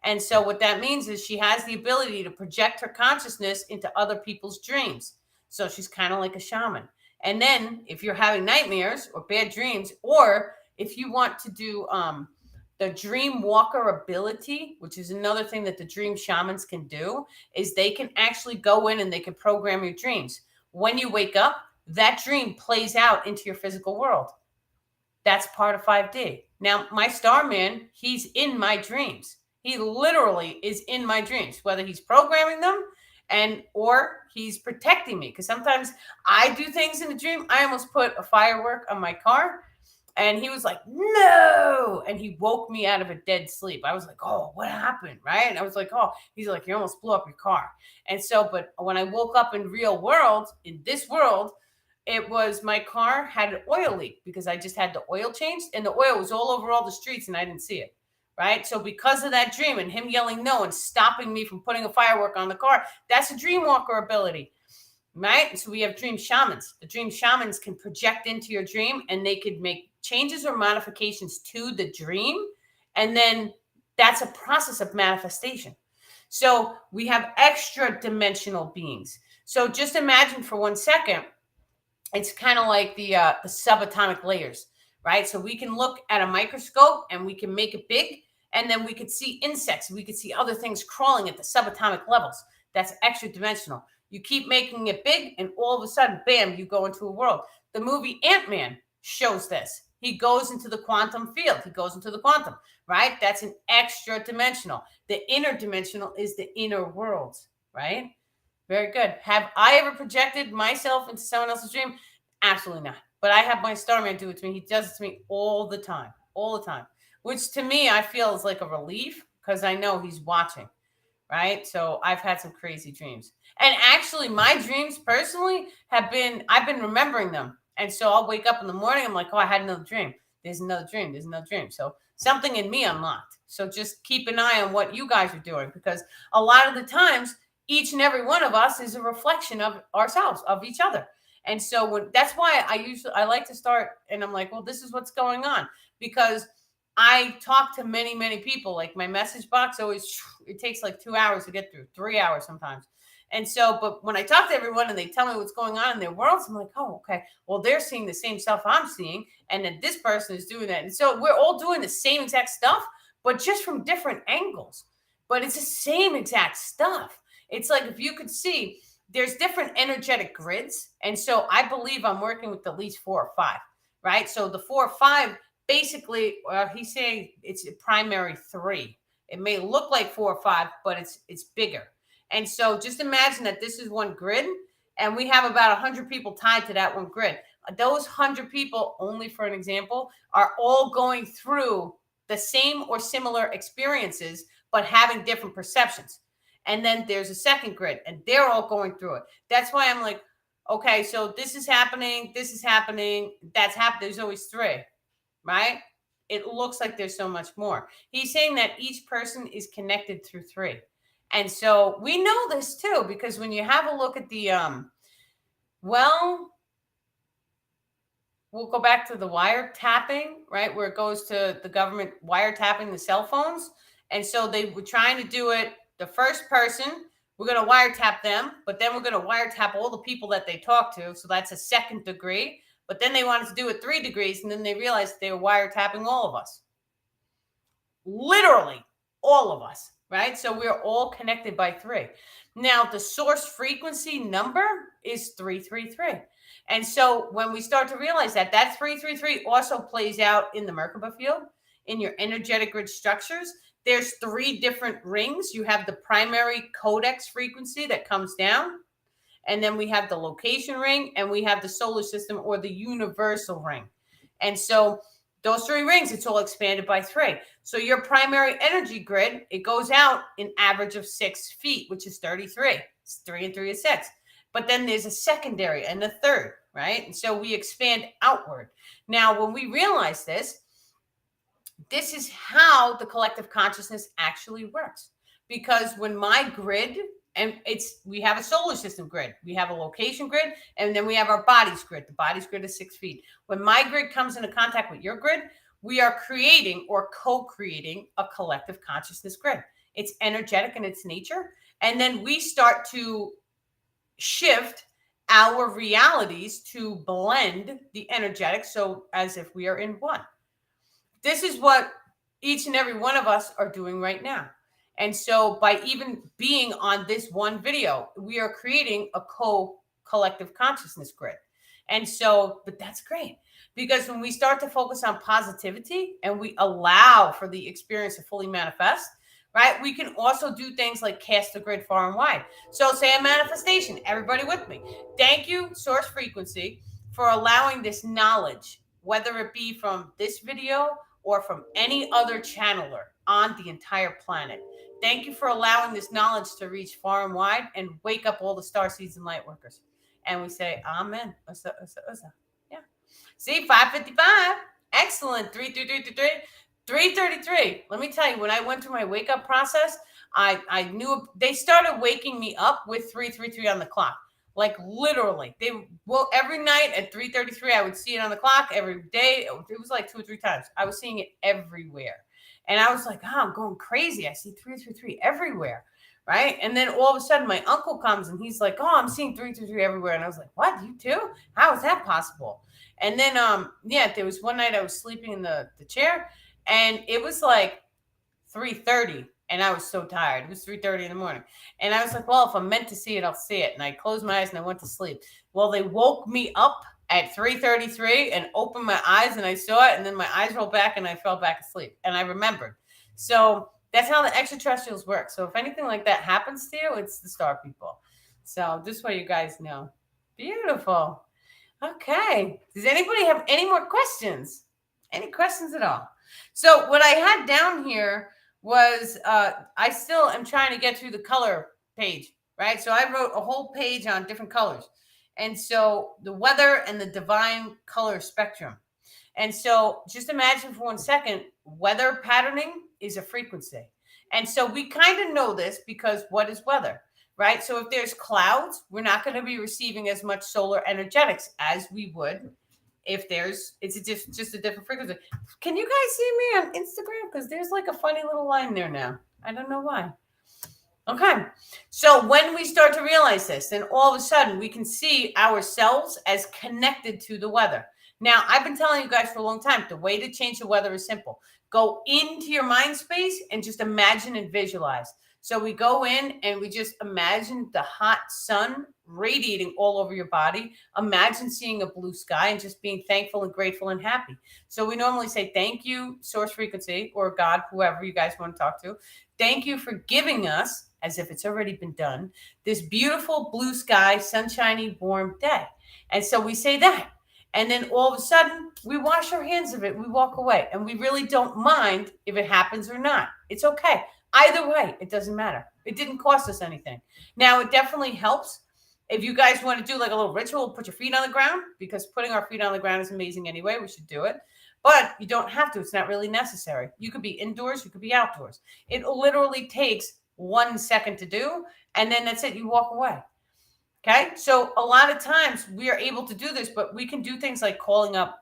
And so what that means is she has the ability to project her consciousness into other people's dreams. So she's kind of like a shaman. And then if you're having nightmares or bad dreams, or if you want to do the dream walker ability, which is another thing that the dream shamans can do, is they can actually go in and they can program your dreams. When you wake up, that dream plays out into your physical world. That's part of 5D. Now, my Starman, he's in my dreams. He literally is in my dreams, whether he's programming them or he's protecting me. Because sometimes I do things in a dream. I almost put a firework on my car. And he was like, no. And he woke me out of a dead sleep. I was like, oh, what happened? Right. And I was like, oh, he's like, you almost blew up your car. And so, but when I woke up in real world, in this world, it was my car had an oil leak because I just had the oil changed and the oil was all over all the streets and I didn't see it. Right. So because of that dream and him yelling no and stopping me from putting a firework on the car, that's a dream walker ability. Right. So we have dream shamans. The dream shamans can project into your dream and they could make changes or modifications to the dream. And then that's a process of manifestation. So we have extra dimensional beings. So just imagine for 1 second, it's kind of like the subatomic layers, right? So we can look at a microscope and we can make it big. And then we could see insects. We could see other things crawling at the subatomic levels. That's extra dimensional. You keep making it big and all of a sudden, bam, you go into a world. The movie Ant-Man shows this. He goes into the quantum field. He goes into the quantum, right? That's an extra dimensional. The interdimensional is the inner world, right? Very good. Have I ever projected myself into someone else's dream? Absolutely not. But I have my Starman do it to me. He does it to me all the time, which to me, I feel is like a relief because I know he's watching, right? So I've had some crazy dreams. And actually, my dreams personally I've been remembering them. And so I'll wake up in the morning. I'm like, oh, I had another dream. There's another dream. There's another dream. So something in me unlocked. So just keep an eye on what you guys are doing, because a lot of the times, each and every one of us is a reflection of ourselves, of each other. And so that's why I like to start and I'm like, well, this is what's going on, because I talk to many, many people. Like my message box always, it takes like 2 hours to get through, 3 hours sometimes. And so, but when I talk to everyone and they tell me what's going on in their worlds, I'm like, oh, okay, well, they're seeing the same stuff I'm seeing. And then this person is doing that. And so we're all doing the same exact stuff, but just from different angles. But it's the same exact stuff. It's like if you could see there's different energetic grids. And so I believe I'm working with at least 4 or 5, right? So the 4 or 5, basically, he's saying it's a primary 3. It may look like 4 or 5, but it's bigger. And so just imagine that this is one grid, and we have about 100 people tied to that one grid. Those 100 people, only for an example, are all going through the same or similar experiences, but having different perceptions. And then there's a second grid, and they're all going through it. That's why I'm like, okay, so this is happening, that's happening. There's always 3, right? It looks like there's so much more. He's saying that each person is connected through 3. And so we know this too, because when you have a look at the, we'll go back to the wiretapping, right? Where it goes to the government wiretapping the cell phones. And so they were trying to do it, the first person, we're going to wiretap them, but then we're going to wiretap all the people that they talk to. So that's a 2nd degree. But then they wanted to do it 3 degrees, and then they realized they were wiretapping all of us. Literally all of us, right? So we're all connected by 3. Now, the source frequency number is 333. And so when we start to realize that 333 also plays out in the Merkaba field, in your energetic grid structures, there's 3 different rings. You have the primary codex frequency that comes down, and then we have the location ring, and we have the solar system or the universal ring. And so those 3 rings, it's all expanded by 3. So your primary energy grid, it goes out an average of 6 feet, which is 33. It's 3 and 3 is 6. But then there's a secondary and a third, right? And so we expand outward. Now, when we realize this is how the collective consciousness actually works. Because when my grid, and we have a solar system grid, we have a location grid, and then we have our body's grid. The body's grid is 6 feet. When my grid comes into contact with your grid, we are creating or co-creating a collective consciousness grid. It's energetic in its nature. And then we start to shift our realities to blend the energetic, so as if we are in one. This is what each and every one of us are doing right now. And so by even being on this one video, we are creating a collective consciousness grid. And so, but that's great, because when we start to focus on positivity and we allow for the experience to fully manifest, right, we can also do things like cast the grid far and wide. So say a manifestation, everybody with me. Thank you, source frequency, for allowing this knowledge, whether it be from this video or from any other channeler on the entire planet. Thank you for allowing this knowledge to reach far and wide and wake up all the star seeds and light workers. And we say, amen. Usa, usa, usa. Yeah. See, 555. Excellent. 333. Let me tell you, when I went through my wake up process, I knew they started waking me up with 333 on the clock. Like literally, every night at 3:33, I would see it on the clock. Every day, it was like 2 or 3 times. I was seeing it everywhere, and I was like, "Oh, I'm going crazy! I see 333 everywhere, right?" And then all of a sudden, my uncle comes and he's like, "Oh, I'm seeing 333 everywhere," and I was like, "What? You too? How is that possible?" And then, there was one night I was sleeping in the chair, and it was like 3:30. And I was so tired. It was 3:30 in the morning. And I was like, well, if I'm meant to see it, I'll see it. And I closed my eyes and I went to sleep. Well, they woke me up at 3:33 and opened my eyes and I saw it. And then my eyes rolled back and I fell back asleep. And I remembered. So that's how the extraterrestrials work. So if anything like that happens to you, it's the star people. So just way you guys know. Beautiful. Okay. Does anybody have any more questions? Any questions at all? So what I had down here was I still am trying to get through the color page, right? So I wrote a whole page on different colors. And so the weather and the divine color spectrum. And so just imagine for 1 second, weather patterning is a frequency. And so we kind of know this because what is weather, right? So if there's clouds, we're not going to be receiving as much solar energetics as we would if it's just a different frequency. Can you guys see me on Instagram? Because there's like a funny little line there now. I don't know why. Okay. So when we start to realize this, then all of a sudden we can see ourselves as connected to the weather. Now, I've been telling you guys for a long time, the way to change the weather is simple. Go into your mind space and just imagine and visualize. So we go in and we just imagine the hot sun radiating all over your body. Imagine seeing a blue sky and just being thankful and grateful and happy. So we normally say, thank you, source frequency, or God, whoever you guys want to talk to. Thank you for giving us, as if it's already been done, this beautiful blue sky, sunshiny, warm day. And so we say that. And then all of a sudden, we wash our hands of it. We walk away. And we really don't mind if it happens or not. It's okay. Either way, it doesn't matter. It didn't cost us anything. Now, it definitely helps. If you guys want to do like a little ritual, put your feet on the ground, because putting our feet on the ground is amazing anyway. We should do it. But you don't have to. It's not really necessary. You could be indoors. You could be outdoors. It literally takes 1 second to do. And then that's it. You walk away. Okay. So a lot of times we are able to do this, but we can do things like calling up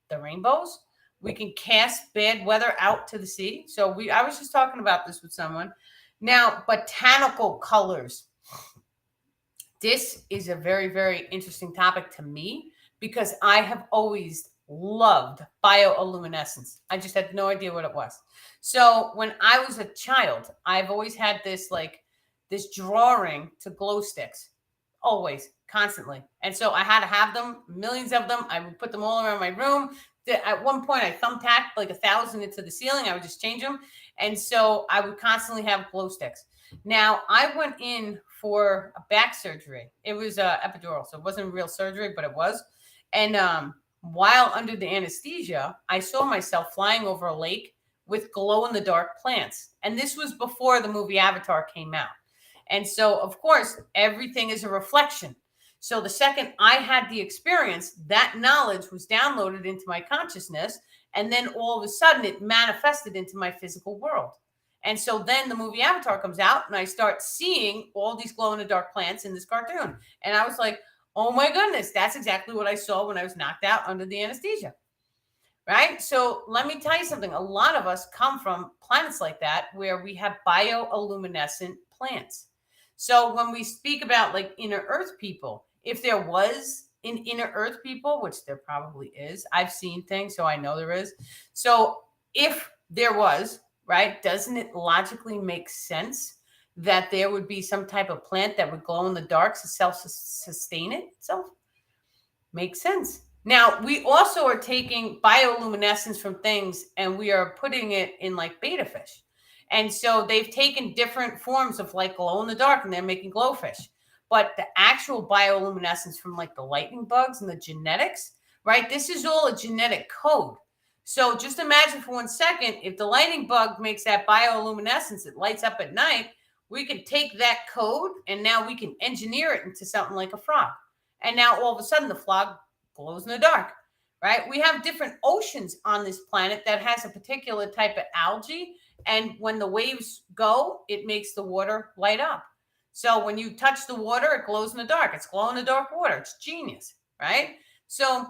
the rainbows. We can cast bad weather out to the sea. So I was just talking about this with someone. Now, botanical colors. This is a very, very interesting topic to me because I have always loved bioluminescence. I just had no idea what it was. So when I was a child, I've always had this drawing to glow sticks, always, constantly. And so I had to have them, millions of them. I would put them all around my room. At one point, I thumbtacked like 1,000 into the ceiling. I would just change them. And so I would constantly have glow sticks. Now, I went in for a back surgery. It was epidural, so it wasn't real surgery, but it was. And while under the anesthesia, I saw myself flying over a lake with glow-in-the-dark plants. And this was before the movie Avatar came out. And so, of course, everything is a reflection. So the second I had the experience, that knowledge was downloaded into my consciousness. And then all of a sudden, it manifested into my physical world. And so then the movie Avatar comes out and I start seeing all these glow-in-the-dark plants in this cartoon. And I was like, oh my goodness, that's exactly what I saw when I was knocked out under the anesthesia. Right? So let me tell you something. A lot of us come from planets like that where we have bioluminescent plants. So when we speak about like inner earth people, if there was an inner earth people, which there probably is, I've seen things, so I know there is. So if there was, right, doesn't it logically make sense that there would be some type of plant that would glow in the dark to self-sustain itself? Makes sense. Now, we also are taking bioluminescence from things and we are putting it in like betta fish. And so they've taken different forms of like glow in the dark and they're making glowfish. But the actual bioluminescence from like the lightning bugs and the genetics, right? This is all a genetic code. So just imagine for 1 second, if the lightning bug makes that bioluminescence, it lights up at night, we can take that code and now we can engineer it into something like a frog. And now all of a sudden the frog glows in the dark, right? We have different oceans on this planet that has a particular type of algae. And when the waves go, it makes the water light up. So when you touch the water, it glows in the dark. It's glow in the dark water. It's genius, right? So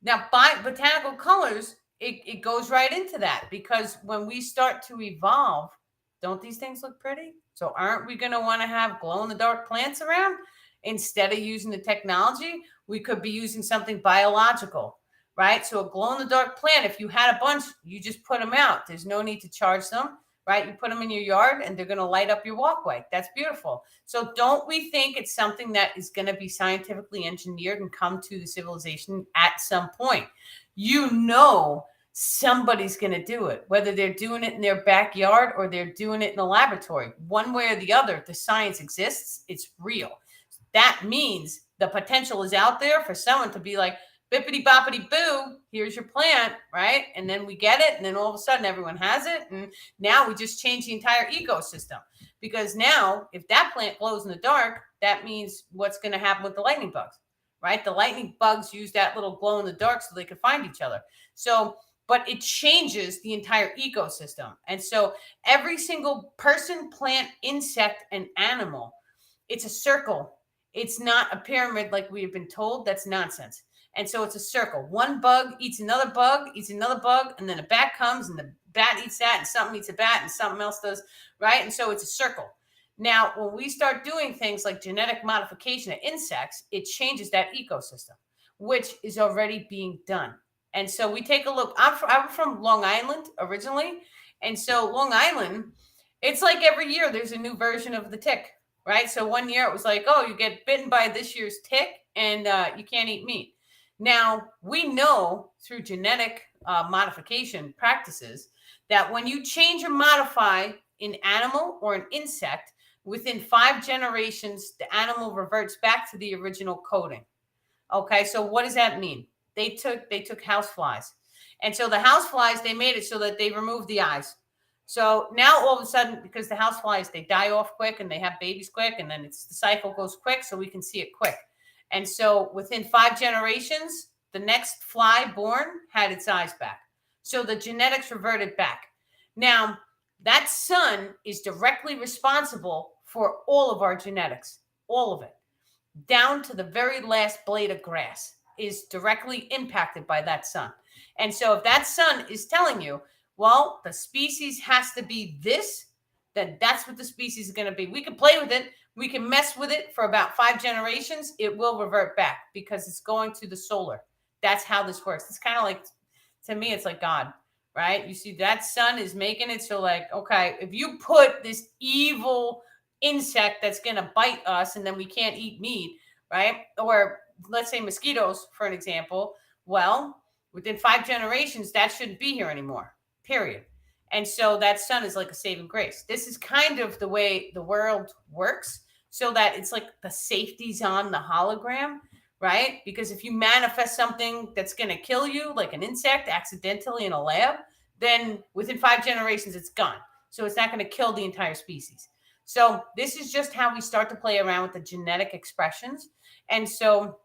now by botanical colors, it goes right into that because when we start to evolve, don't these things look pretty? So aren't we going to want to have glow in the dark plants around? Instead of using the technology, we could be using something biological, right? So a glow in the dark plant, if you had a bunch, you just put them out. There's no need to charge them, right? You put them in your yard and they're going to light up your walkway. That's beautiful. So don't we think it's something that is going to be scientifically engineered and come to the civilization at some point? You know, somebody's going to do it, whether they're doing it in their backyard or they're doing it in a laboratory. One way or the other, the science exists. It's real. That means the potential is out there for someone to be like, bippity boppity boo, here's your plant, right? And then we get it. And then all of a sudden everyone has it. And now we just change the entire ecosystem. Because now if that plant glows in the dark, that means what's going to happen with the lightning bugs, right? The lightning bugs use that little glow in the dark so they can find each other. So, but it changes the entire ecosystem. And so every single person, plant, insect, and animal, it's a circle. It's not a pyramid like we have been told. That's nonsense. And so it's a circle. One bug eats another bug, and then a bat comes and the bat eats that, and something eats a bat, and something else does, right? And so it's a circle. Now, when we start doing things like genetic modification of insects, it changes that ecosystem, which is already being done. And so we take a look. I'm from Long Island originally. And so Long Island, it's like every year there's a new version of the tick. right? So one year it was like, oh, you get bitten by this year's tick and you can't eat meat. Now, we know through genetic modification practices that when you change or modify an animal or an insect, within 5 generations, the animal reverts back to the original coding. Okay, so what does that mean? They took houseflies, and so the houseflies, they made it so that they removed the eyes. So now all of a sudden, because the houseflies, they die off quick and they have babies quick, and then it's the cycle goes quick, so we can see it quick. And so within 5 generations, the next fly born had its eyes back. So the genetics reverted back. Now that sun is directly responsible for all of our genetics, all of it, down to the very last blade of grass is directly impacted by that sun. And so if that sun is telling you, well, the species has to be this, then that's what the species is going to be. We can play with it. We can mess with it for about 5 generations. It will revert back because it's going to the solar. That's how this works. It's kind of like, to me, it's like God, right? You see that sun is making it so like, okay, if you put this evil insect that's going to bite us and then we can't eat meat, right? Or let's say mosquitoes, for an example. Well, within 5 generations, that shouldn't be here anymore, period. And so that sun is like a saving grace. This is kind of the way the world works, so that it's like the safety's on the hologram, right? Because if you manifest something that's going to kill you, like an insect accidentally in a lab, then within 5 generations, it's gone. So it's not going to kill the entire species. So this is just how we start to play around with the genetic expressions. And so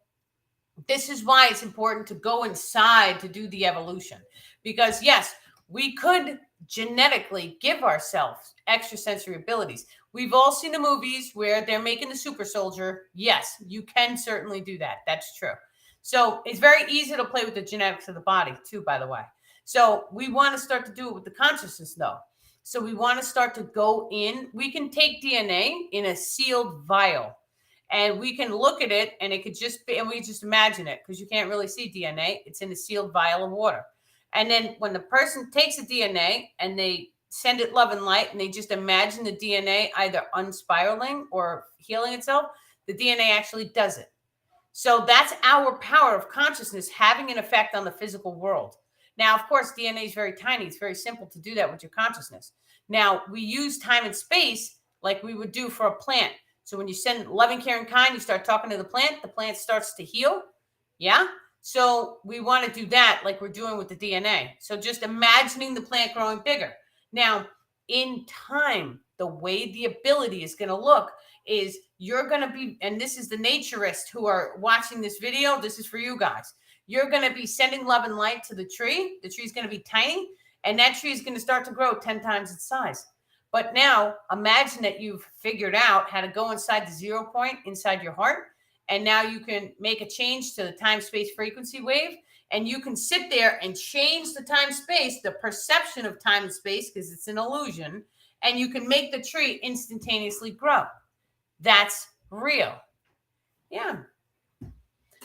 this is why it's important to go inside to do the evolution. Because yes, we could genetically give ourselves extrasensory abilities. We've all seen the movies where they're making the super soldier. Yes, you can certainly do that. That's true. So it's very easy to play with the genetics of the body too, by the way. So we want to start to do it with the consciousness though. So we want to start to go in. We can take DNA in a sealed vial and we can look at it and it could just be, and we just imagine it because you can't really see DNA. It's in a sealed vial of water. And then when the person takes the DNA and they send it love and light and they just imagine the DNA either unspiraling or healing itself, the DNA actually does it. So that's our power of consciousness having an effect on the physical world. Now, of course, DNA is very tiny. It's very simple to do that with your consciousness. Now, we use time and space like we would do for a plant. So when you send loving, caring, kind, you start talking to the plant starts to heal. Yeah. So we want to do that like we're doing with the DNA. So just imagining the plant growing bigger. Now, in time, the way the ability is going to look is you're going to be, and this is the naturists who are watching this video. This is for you guys. You're going to be sending love and light to the tree. The tree is going to be tiny, and that tree is going to start to grow 10 times its size. But now imagine that you've figured out how to go inside the 0 point inside your heart. And now you can make a change to the time, space, frequency wave. And you can sit there and change the time, space, the perception of time and space, because it's an illusion. And you can make the tree instantaneously grow. That's real. Yeah.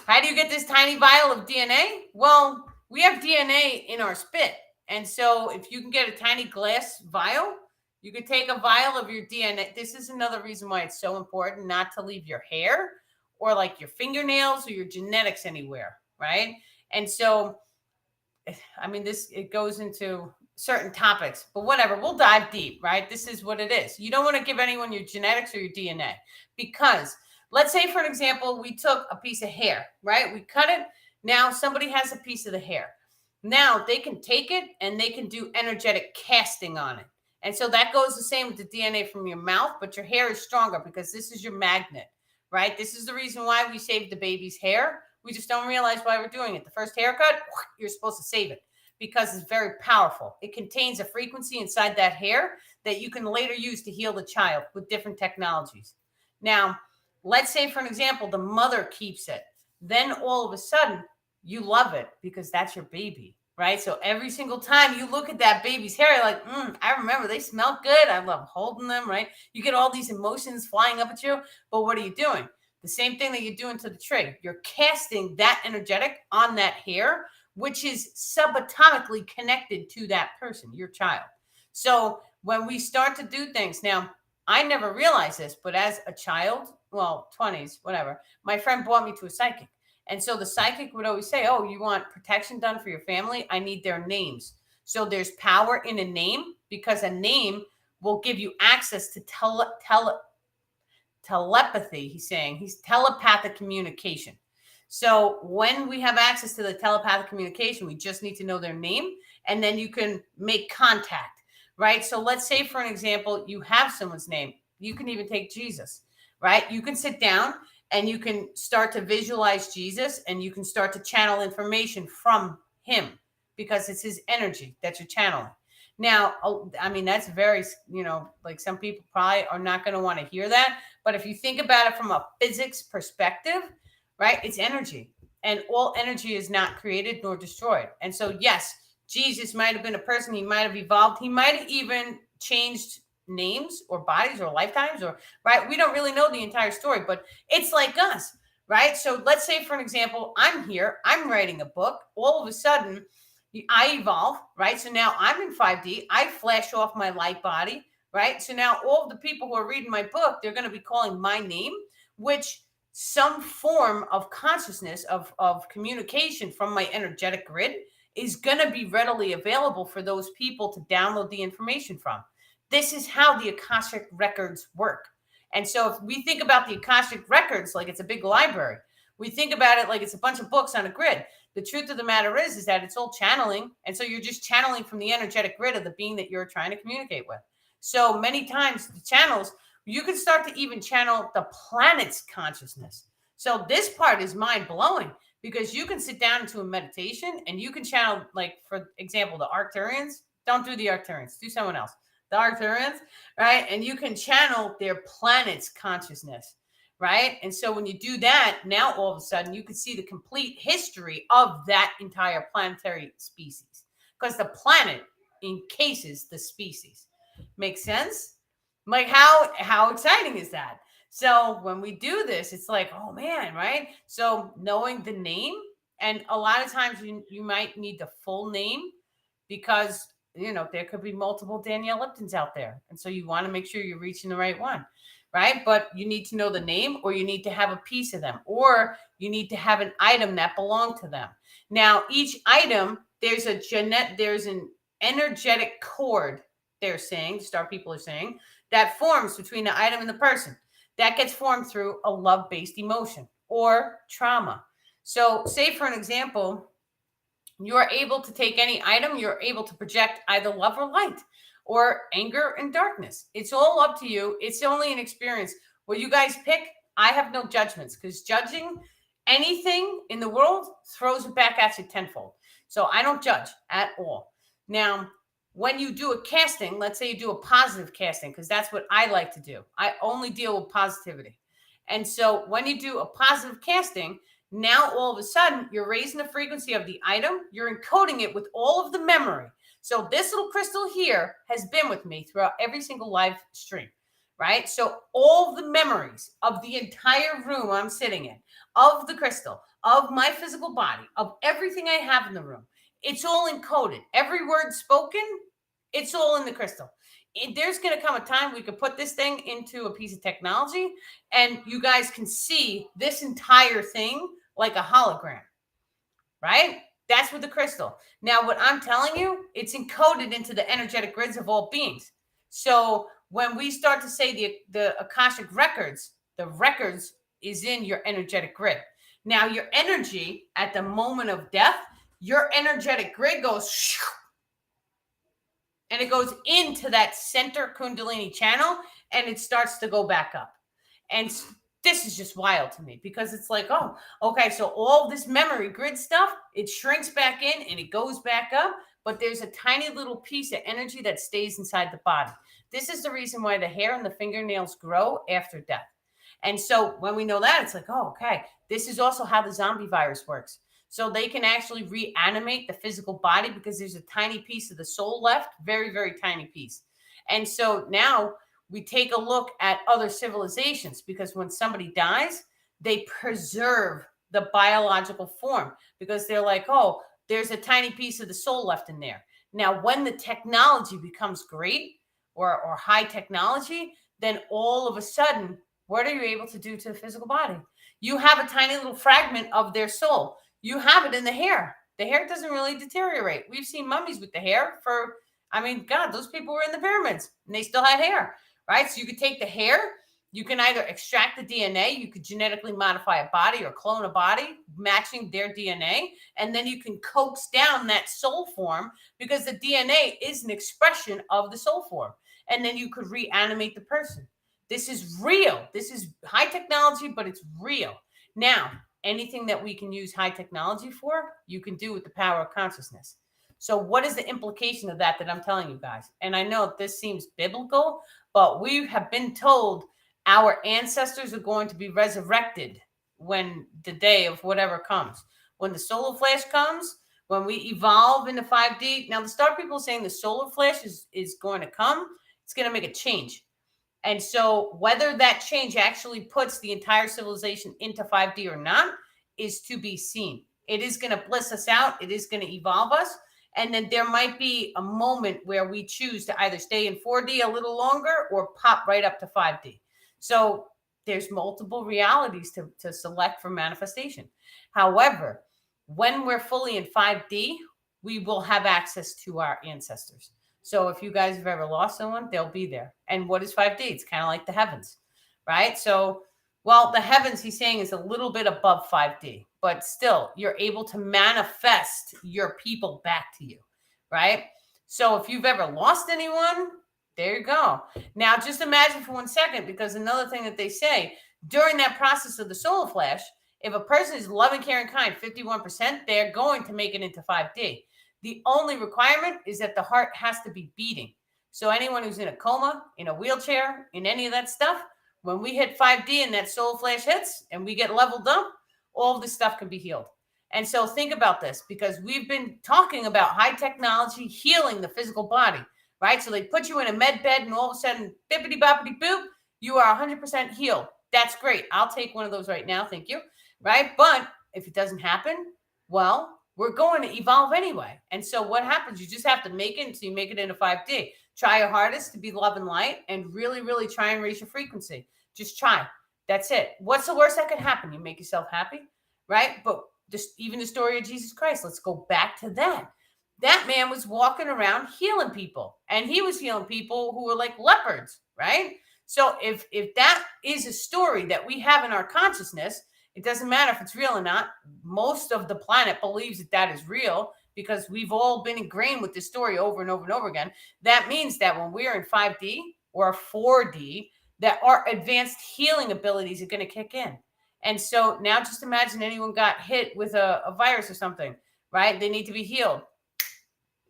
How do you get this tiny vial of DNA? Well, we have DNA in our spit. And so if you can get a tiny glass vial, you could take a vial of your DNA. This is another reason why it's so important not to leave your hair or like your fingernails or your genetics anywhere, right? And so, I mean, it goes into certain topics, but whatever, we'll dive deep, right? This is what it is. You don't want to give anyone your genetics or your DNA because let's say, for an example, we took a piece of hair, right? We cut it. Now somebody has a piece of the hair. Now they can take it and they can do energetic casting on it. And so that goes the same with the DNA from your mouth, but your hair is stronger because this is your magnet, right? This is the reason why we save the baby's hair. We just don't realize why we're doing it. The first haircut, you're supposed to save it because it's very powerful. It contains a frequency inside that hair that you can later use to heal the child with different technologies. Now, let's say, for an example, the mother keeps it. Then all of a sudden, you love it because that's your baby, right? So every single time you look at that baby's hair, you're like, I remember they smell good. I love holding them, right? You get all these emotions flying up at you. But what are you doing? The same thing that you're doing to the tree. You're casting that energetic on that hair, which is subatomically connected to that person, your child. So when we start to do things now, I never realized this, but as a child, well, 20s, whatever, my friend brought me to a psychic. And so the psychic would always say, oh, you want protection done for your family? I need their names. So there's power in a name, because a name will give you access to telepathy. He's telepathic communication. So when we have access to the telepathic communication, we just need to know their name, and then you can make contact, right? So let's say, for an example, you have someone's name. You can even take Jesus, right? You can sit down and you can start to visualize Jesus, and you can start to channel information from him, because it's his energy that you're channeling. Now, I mean, that's very, like, some people probably are not going to want to hear that. But if you think about it from a physics perspective, right, it's energy. And all energy is not created nor destroyed. And so, yes, Jesus might have been a person. He might have evolved. He might have even changed names or bodies or lifetimes, or, right? We don't really know the entire story, but it's like us, right? So let's say, for an example, I'm here, I'm writing a book. All of a sudden, I evolve, right? So now I'm in 5D. I flash off my light body, right? So now all of the people who are reading my book, they're going to be calling my name, which some form of consciousness of communication from my energetic grid is going to be readily available for those people to download the information from. This is how the Akashic records work. And so if we think about the Akashic records like it's a big library, we think about it like it's a bunch of books on a grid. The truth of the matter is that it's all channeling. And so you're just channeling from the energetic grid of the being that you're trying to communicate with. So many times the channels, you can start to even channel the planet's consciousness. So this part is mind blowing, because you can sit down into a meditation and you can channel, like, for example, the Arcturians. Don't do the Arcturians, do someone else. The Arcturians, right? And you can channel their planet's consciousness, right? And so when you do that, now all of a sudden you can see the complete history of that entire planetary species, because the planet encases the species. Make sense? Like, how exciting is that? So when we do this, it's like, oh man, right? So knowing the name, and a lot of times you might need the full name, because there could be multiple Danielle Liptons out there, and so you want to make sure you're reaching the right one, right? But you need to know the name, or you need to have a piece of them, or you need to have an item that belonged to them. Now, each item, there's an energetic cord, they're saying, Star people are saying, that forms between the item and the person. That gets formed through a love-based emotion or trauma. So say, for an example, you're able to take any item, you're able to project either love or light, or anger and darkness. It's all up to you. It's only an experience. What you guys pick, I have no judgments, because judging anything in the world throws it back at you tenfold. So I don't judge at all. Now, when you do a casting, let's say you do a positive casting, because that's what I like to do. I only deal with positivity. And so when you do a positive casting, now all of a sudden you're raising the frequency of the item, you're encoding it with all of the memory. So this little crystal here has been with me throughout every single live stream, right? So all the memories of the entire room I'm sitting in, of the crystal, of my physical body, of everything I have in the room, it's all encoded. Every word spoken, it's all in the crystal. There's going to come a time we could put this thing into a piece of technology, and you guys can see this entire thing like a hologram, right? That's with the crystal. Now, what I'm telling you, it's encoded into the energetic grids of all beings. So when we start to say the Akashic records, the records is in your energetic grid. Now, your energy at the moment of death, your energetic grid goes shoo, and it goes into that center Kundalini channel, and it starts to go back up. And this is just wild to me, because it's like, oh, okay, so all this memory grid stuff, it shrinks back in and it goes back up, but there's a tiny little piece of energy that stays inside the body. This is the reason why the hair and the fingernails grow after death. And so when we know that, it's like, oh, okay, this is also how the zombie virus works. So they can actually reanimate the physical body, because there's a tiny piece of the soul left, very, very tiny piece. And so now we take a look at other civilizations, because when somebody dies, they preserve the biological form, because they're like, oh, there's a tiny piece of the soul left in there. Now, when the technology becomes great, or high technology, then all of a sudden, what are you able to do to the physical body? You have a tiny little fragment of their soul. You have it in the hair. The hair doesn't really deteriorate. We've seen mummies with the hair for, God, those people were in the pyramids and they still had hair, right? So you could take the hair, you can either extract the DNA, you could genetically modify a body or clone a body matching their DNA, and then you can coax down that soul form because the DNA is an expression of the soul form. And then you could reanimate the person. This is real. This is high technology, but it's real. Now, anything that we can use high technology for, you can do with the power of consciousness. So what is the implication of that I'm telling you guys? And I know this seems biblical, but we have been told our ancestors are going to be resurrected when the day of whatever comes. When the solar flash comes, when we evolve into 5D. Now, the star people are saying the solar flash is going to come. It's going to make a change. And so whether that change actually puts the entire civilization into 5D or not is to be seen. It is going to bliss us out. It is going to evolve us. And then there might be a moment where we choose to either stay in 4D a little longer or pop right up to 5D. So there's multiple realities to select for manifestation. However, when we're fully in 5D, we will have access to our ancestors. So if you guys have ever lost someone, they'll be there. And what is 5D? It's kind of like the heavens, right? So, well, the heavens, he's saying, is a little bit above 5D, but still, you're able to manifest your people back to you, right? So if you've ever lost anyone, there you go. Now, just imagine for 1 second, because another thing that they say, during that process of the solar flash, if a person is loving, caring, kind, 51%, they're going to make it into 5D. The only requirement is that the heart has to be beating. So anyone who's in a coma, in a wheelchair, in any of that stuff, when we hit 5D and that soul flash hits and we get leveled up, all of this stuff can be healed. And so think about this, because we've been talking about high technology healing the physical body, right? So they put you in a med bed and all of a sudden, bippity boppity boop, you are 100% healed. That's great. I'll take one of those right now. Thank you. Right? But if it doesn't happen, well, we're going to evolve anyway. And so what happens? You just have to make it until you make it into 5D. Try your hardest to be love and light and really, really try and raise your frequency. Just try. That's it. What's the worst that could happen? You make yourself happy, right? But just even the story of Jesus Christ, let's go back to that. That man was walking around healing people, and he was healing people who were like leopards, right? So if that is a story that we have in our consciousness, it doesn't matter if it's real or not. Most of the planet believes that that is real because we've all been ingrained with this story over and over and over again. That means that when we're in 5D or 4D, that our advanced healing abilities are going to kick in. And so now just imagine anyone got hit with a virus or something, right? They need to be healed.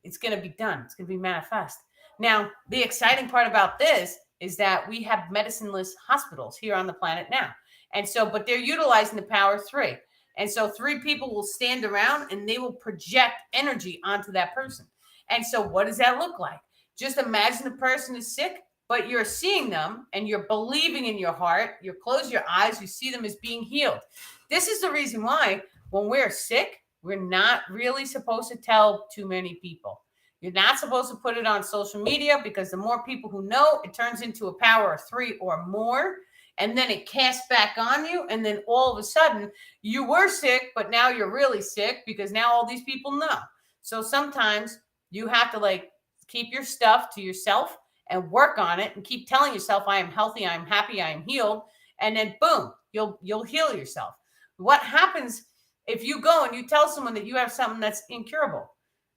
It's going to be done. It's going to be manifest. Now, the exciting part about this is that we have medicineless hospitals here on the planet now. And so, but they're utilizing the power of 3. And so 3 people will stand around and they will project energy onto that person. And so what does that look like? Just imagine the person is sick, but you're seeing them and you're believing in your heart. You close your eyes, you see them as being healed. This is the reason why when we're sick, we're not really supposed to tell too many people. You're not supposed to put it on social media because the more people who know, it turns into a power of 3 or more. And then it casts back on you. And then all of a sudden you were sick, but now you're really sick because now all these people know. So sometimes you have to keep your stuff to yourself and work on it and keep telling yourself, I am healthy, I am happy, I am healed. And then boom, you'll heal yourself. What happens if you go and you tell someone that you have something that's incurable,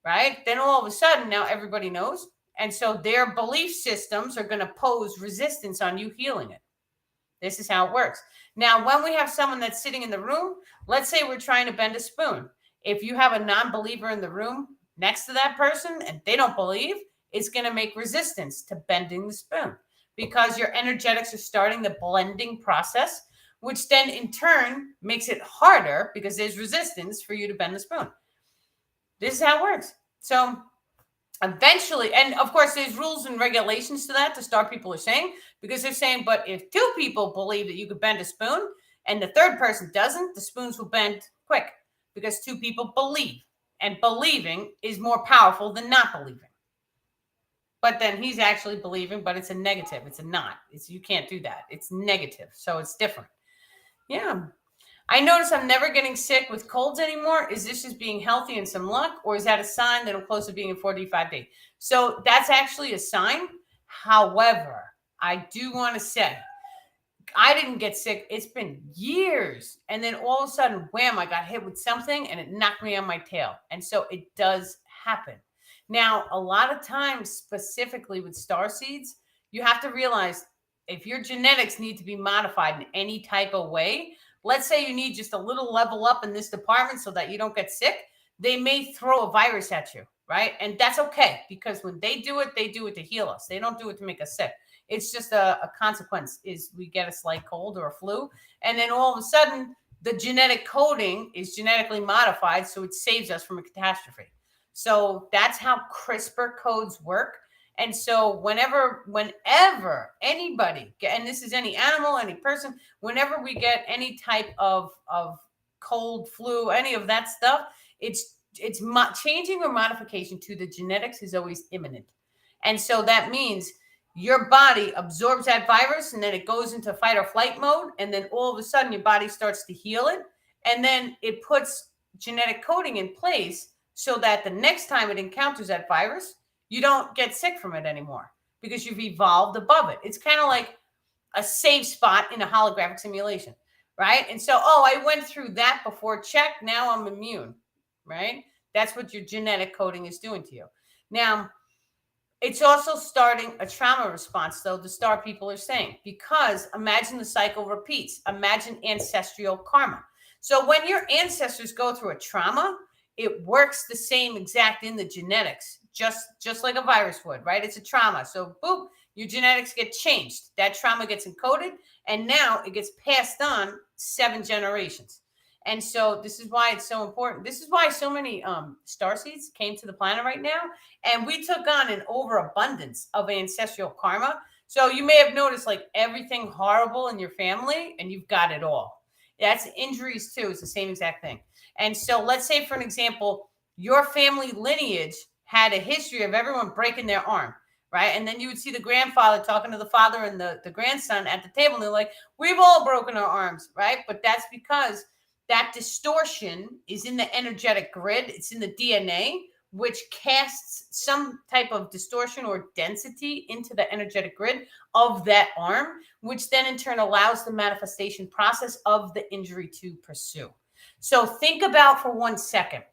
right? Then all of a sudden now everybody knows. And so their belief systems are going to pose resistance on you healing it. This is how it works. Now, when we have someone that's sitting in the room, let's say we're trying to bend a spoon. If you have a non-believer in the room next to that person and they don't believe, it's going to make resistance to bending the spoon because your energetics are starting the blending process, which then in turn makes it harder because there's resistance for you to bend the spoon. This is how it works. So eventually, and of course, there's rules and regulations to that, the star people are saying, because they're saying, but if 2 people believe that you could bend a spoon and the third person doesn't, the spoons will bend quick because 2 people believe, and believing is more powerful than not believing. But then he's actually believing, but it's a negative. It's a not. You can't do that. It's negative. So it's different. Yeah. I notice I'm never getting sick with colds anymore. Is this just being healthy and some luck, or is that a sign that I'm close to being in 45 days? So that's actually a sign. However, I do want to say, I didn't get sick. It's been years. And then all of a sudden, wham, I got hit with something and it knocked me on my tail. And so it does happen. Now, a lot of times, specifically with star seeds, you have to realize if your genetics need to be modified in any type of way, let's say you need just a little level up in this department so that you don't get sick, they may throw a virus at you, right? And that's okay, because when they do it to heal us. They don't do it to make us sick. It's just a consequence is we get a slight cold or a flu. And then all of a sudden, the genetic coding is genetically modified, so it saves us from a catastrophe. So that's how CRISPR codes work. And so whenever anybody, and this is any animal, any person, whenever we get any type of cold, flu, any of that stuff, it's changing or modification to the genetics is always imminent. And so that means your body absorbs that virus and then it goes into fight or flight mode. And then all of a sudden your body starts to heal it. And then it puts genetic coding in place so that the next time it encounters that virus, you don't get sick from it anymore because you've evolved above it. It's kind of like a safe spot in a holographic simulation, right? And so, I went through that before, check, now I'm immune, right? That's what your genetic coding is doing to you. Now, it's also starting a trauma response, though, the star people are saying, because imagine the cycle repeats. Imagine ancestral karma. So when your ancestors go through a trauma, it works the same exact in the genetics, just like a virus would, right? It's a trauma. So boop, your genetics get changed. That trauma gets encoded, and now it gets passed on 7 generations. And so this is why it's so important. This is why so many starseeds came to the planet right now. And we took on an overabundance of ancestral karma. So you may have noticed like everything horrible in your family, and you've got it all. That's injuries too. It's the same exact thing. And so let's say, for an example, your family lineage had a history of everyone breaking their arm, right? And then you would see the grandfather talking to the father and the grandson at the table. And they're like, we've all broken our arms, right? But that's because that distortion is in the energetic grid. It's in the DNA, which casts some type of distortion or density into the energetic grid of that arm, which then in turn allows the manifestation process of the injury to pursue. So think about for 1 second.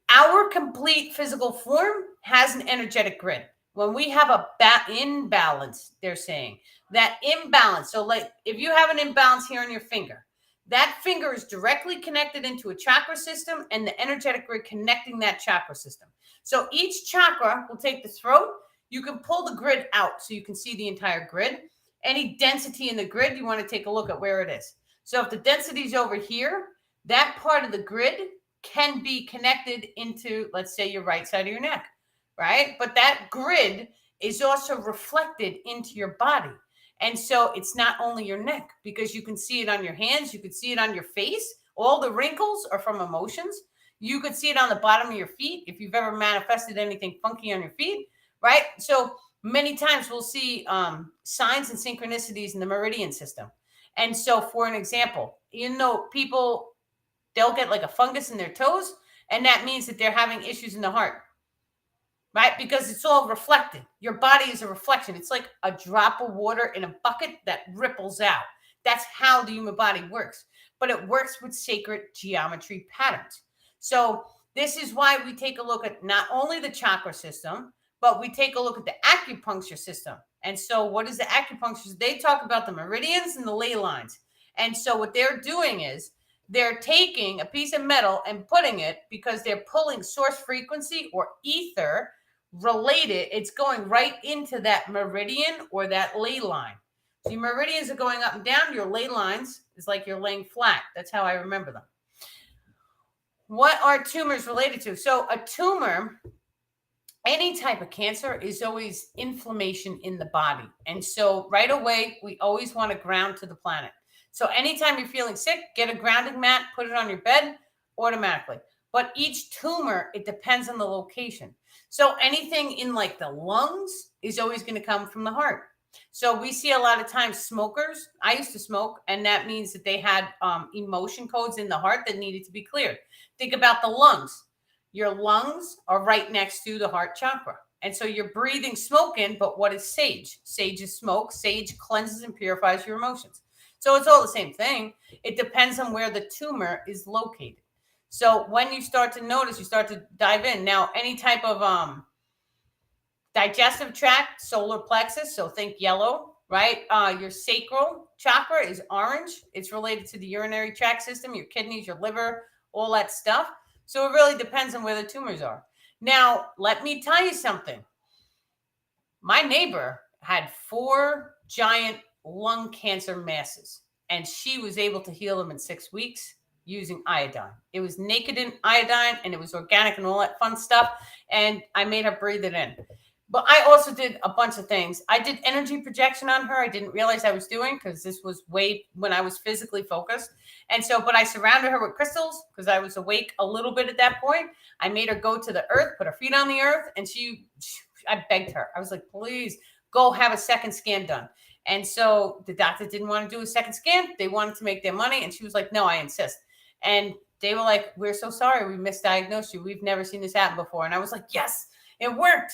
Our complete physical form has an energetic grid. When we have a imbalance, they're saying that imbalance. So like if you have an imbalance here on your finger, that finger is directly connected into a chakra system and the energetic grid connecting that chakra system. So each chakra will take the throat. You can pull the grid out so you can see the entire grid. Any density in the grid, you want to take a look at where it is. So if the density is over here, that part of the grid can be connected into, let's say, your right side of your neck, right? But that grid is also reflected into your body. And so it's not only your neck, because you can see it on your hands. You could see it on your face. All the wrinkles are from emotions. You could see it on the bottom of your feet if you've ever manifested anything funky on your feet, right? So many times we'll see signs and synchronicities in the meridian system. And so for an example, people, they'll get like a fungus in their toes, and that means that they're having issues in the heart. Right? Because it's all reflected. Your body is a reflection. It's like a drop of water in a bucket that ripples out. That's how the human body works. But it works with sacred geometry patterns. So this is why we take a look at not only the chakra system, but we take a look at the acupuncture system. And so what is the acupuncture? They talk about the meridians and the ley lines. And so what they're doing is they're taking a piece of metal and putting it, because they're pulling source frequency or ether related, it's going right into that meridian or that ley line. So your meridians are going up and down. Your ley lines is like you're laying flat. That's how I remember them. What are tumors related to? So a tumor, any type of cancer, is always inflammation in the body. And so right away, we always want to ground to the planet. So anytime you're feeling sick, get a grounding mat, put it on your bed automatically. But each tumor, it depends on the location. So anything in like the lungs is always going to come from the heart. So we see a lot of times smokers. I used to smoke, and that means that they had emotion codes in the heart that needed to be cleared. Think about the lungs. Your lungs are right next to the heart chakra. And so you're breathing smoke in, but what is sage? Sage is smoke. Sage cleanses and purifies your emotions. So it's all the same thing. It depends on where the tumor is located. So when you start to notice, you start to dive in. Now, any type of digestive tract, solar plexus, so think yellow, right? Your sacral chakra is orange. It's related to the urinary tract system, your kidneys, your liver, all that stuff. So it really depends on where the tumors are. Now, let me tell you something. My neighbor had 4 giant lung cancer masses, and she was able to heal them in 6 weeks using iodine. It was naked in iodine, and it was organic and all that fun stuff. And I made her breathe it in. But I also did a bunch of things. I did energy projection on her. I didn't realize I was doing, because this was way when I was physically focused. And so, but I surrounded her with crystals because I was awake a little bit at that point. I made her go to the earth, put her feet on the earth, and I begged her. I was like, please go have a second scan done. And so the doctor didn't want to do a second scan. They wanted to make their money. And she was like, no, I insist. And they were like, we're so sorry. We misdiagnosed you. We've never seen this happen before. And I was like, yes, it worked.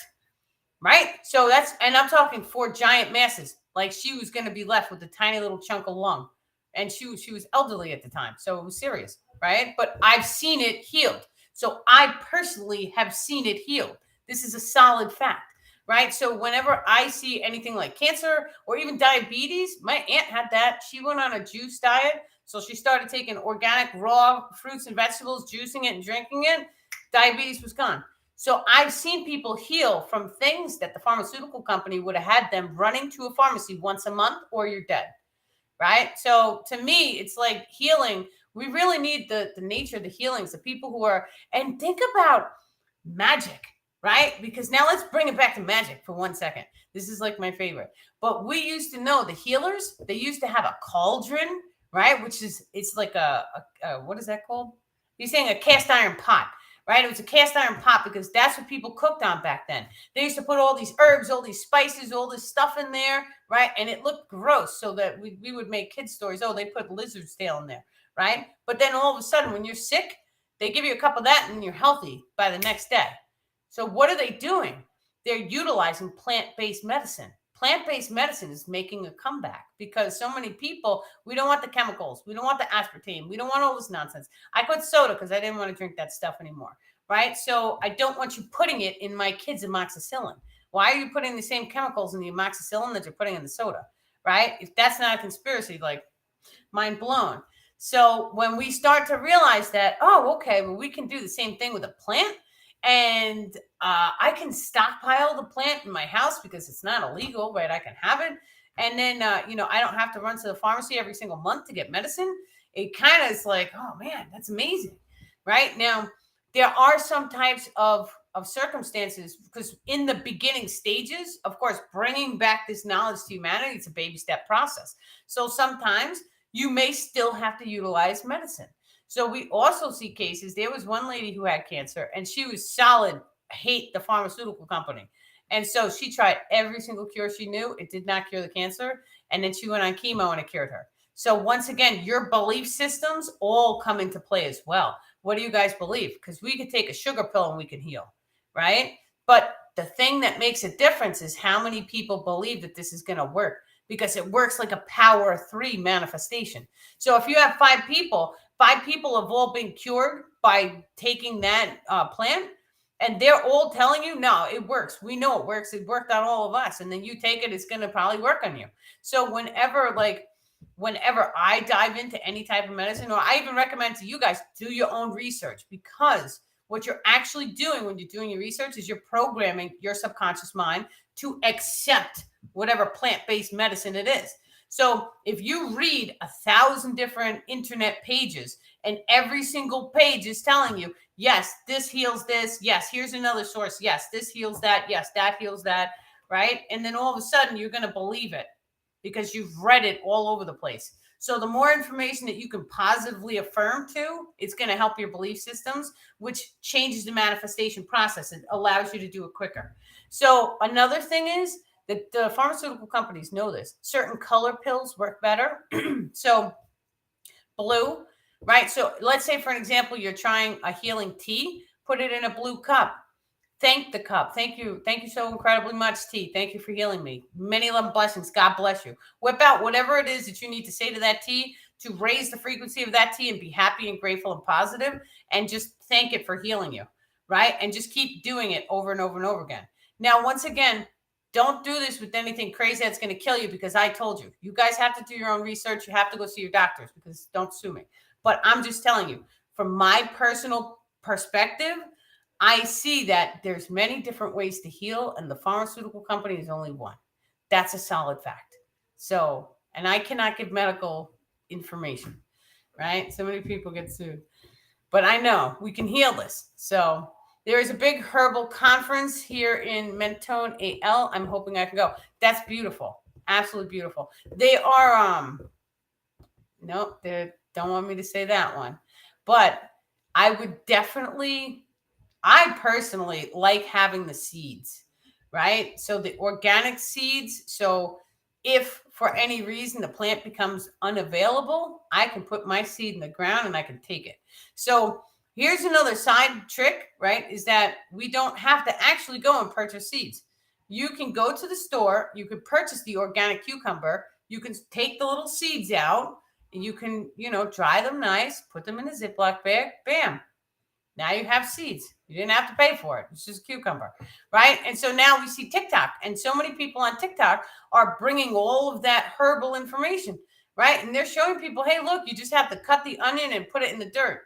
Right. So and I'm talking 4 giant masses. Like, she was going to be left with a tiny little chunk of lung. And she was elderly at the time. So it was serious. Right. But I've seen it healed. So I personally have seen it healed. This is a solid fact. Right. So whenever I see anything like cancer or even diabetes, my aunt had that. She went on a juice diet. So she started taking organic raw fruits and vegetables, juicing it and drinking it. Diabetes was gone. So I've seen people heal from things that the pharmaceutical company would have had them running to a pharmacy once a month, or you're dead. Right. So to me, it's like healing. We really need the nature of the healings, the people who are, and think about magic. Right? Because now let's bring it back to magic for 1 second. This is like my favorite. But we used to know the healers, they used to have a cauldron, right? It's like a what is that called? You're saying a cast iron pot, right? It was a cast iron pot because that's what people cooked on back then. They used to put all these herbs, all these spices, all this stuff in there, right? And it looked gross, so that we would make kid stories. Oh, they put lizard's tail in there, right? But then all of a sudden, when you're sick, they give you a cup of that and you're healthy by the next day. So what are they doing? They're utilizing plant-based medicine. Plant-based medicine is making a comeback because so many people, we don't want the chemicals. We don't want the aspartame. We don't want all this nonsense. I quit soda because I didn't want to drink that stuff anymore, right? So I don't want you putting it in my kids' amoxicillin. Why are you putting the same chemicals in the amoxicillin that you're putting in the soda, right? If that's not a conspiracy, like, mind blown. So when we start to realize that, oh, okay, well, we can do the same thing with a plant. And I can stockpile the plant in my house because it's not illegal, right? I can have it. And then, I don't have to run to the pharmacy every single month to get medicine. It kind of is like, oh, man, that's amazing. Right? Now, there are some types of circumstances, because in the beginning stages, of course, bringing back this knowledge to humanity, it's a baby step process. So sometimes you may still have to utilize medicine. So we also see cases. There was one lady who had cancer, and she was solid hate the pharmaceutical company. And so she tried every single cure she knew. It did not cure the cancer. And then she went on chemo and it cured her. So once again, your belief systems all come into play as well. What do you guys believe? Because we could take a sugar pill and we can heal, right? But the thing that makes a difference is how many people believe that this is going to work, because it works like a power of 3 manifestation. So if you have 5 people have all been cured by taking that plant, and they're all telling you, no, it works. We know it works. It worked on all of us. And then you take it, it's going to probably work on you. So whenever I dive into any type of medicine, or I even recommend to you guys, do your own research, because what you're actually doing when you're doing your research is you're programming your subconscious mind to accept whatever plant-based medicine it is. So if you read 1,000 different internet pages and every single page is telling you, yes, this heals this. Yes, here's another source. Yes, this heals that. Yes, that heals that. Right. And then all of a sudden you're going to believe it because you've read it all over the place. So the more information that you can positively affirm to, it's going to help your belief systems, which changes the manifestation process. It allows you to do it quicker. So another thing is that the pharmaceutical companies know this. Certain color pills work better. So blue, right? So let's say, for an example, you're trying a healing tea, put it in a blue cup. Thank the cup. Thank you. Thank you so incredibly much, tea. Thank you for healing me. Many love and blessings. God bless you. Whip out whatever it is that you need to say to that tea to raise the frequency of that tea and be happy and grateful and positive, and just thank it for healing you, right? And just keep doing it over and over and over again. Now, once again, don't do this with anything crazy that's going to kill you, because I told you. You guys have to do your own research. You have to go see your doctors, because don't sue me. But I'm just telling you, from my personal perspective, I see that there's many different ways to heal, and the pharmaceutical company is only one. That's a solid fact. So, and I cannot give medical information, right? So many people get sued. But I know we can heal this. So there is a big herbal conference here in Mentone, AL. I'm hoping I can go. That's beautiful. Absolutely beautiful. They are nope, they don't want me to say that one. But I would definitely, I personally like having the seeds, right? So the organic seeds. So if for any reason the plant becomes unavailable, I can put my seed in the ground and I can take it. So here's another side trick, right? Is that we don't have to actually go and purchase seeds. You can go to the store, you can purchase the organic cucumber, you can take the little seeds out, and you can, dry them nice, put them in a Ziploc bag, bam. Now you have seeds. You didn't have to pay for it. It's just a cucumber, right? And so now we see TikTok, and so many people on TikTok are bringing all of that herbal information, right? And they're showing people, hey, look, you just have to cut the onion and put it in the dirt.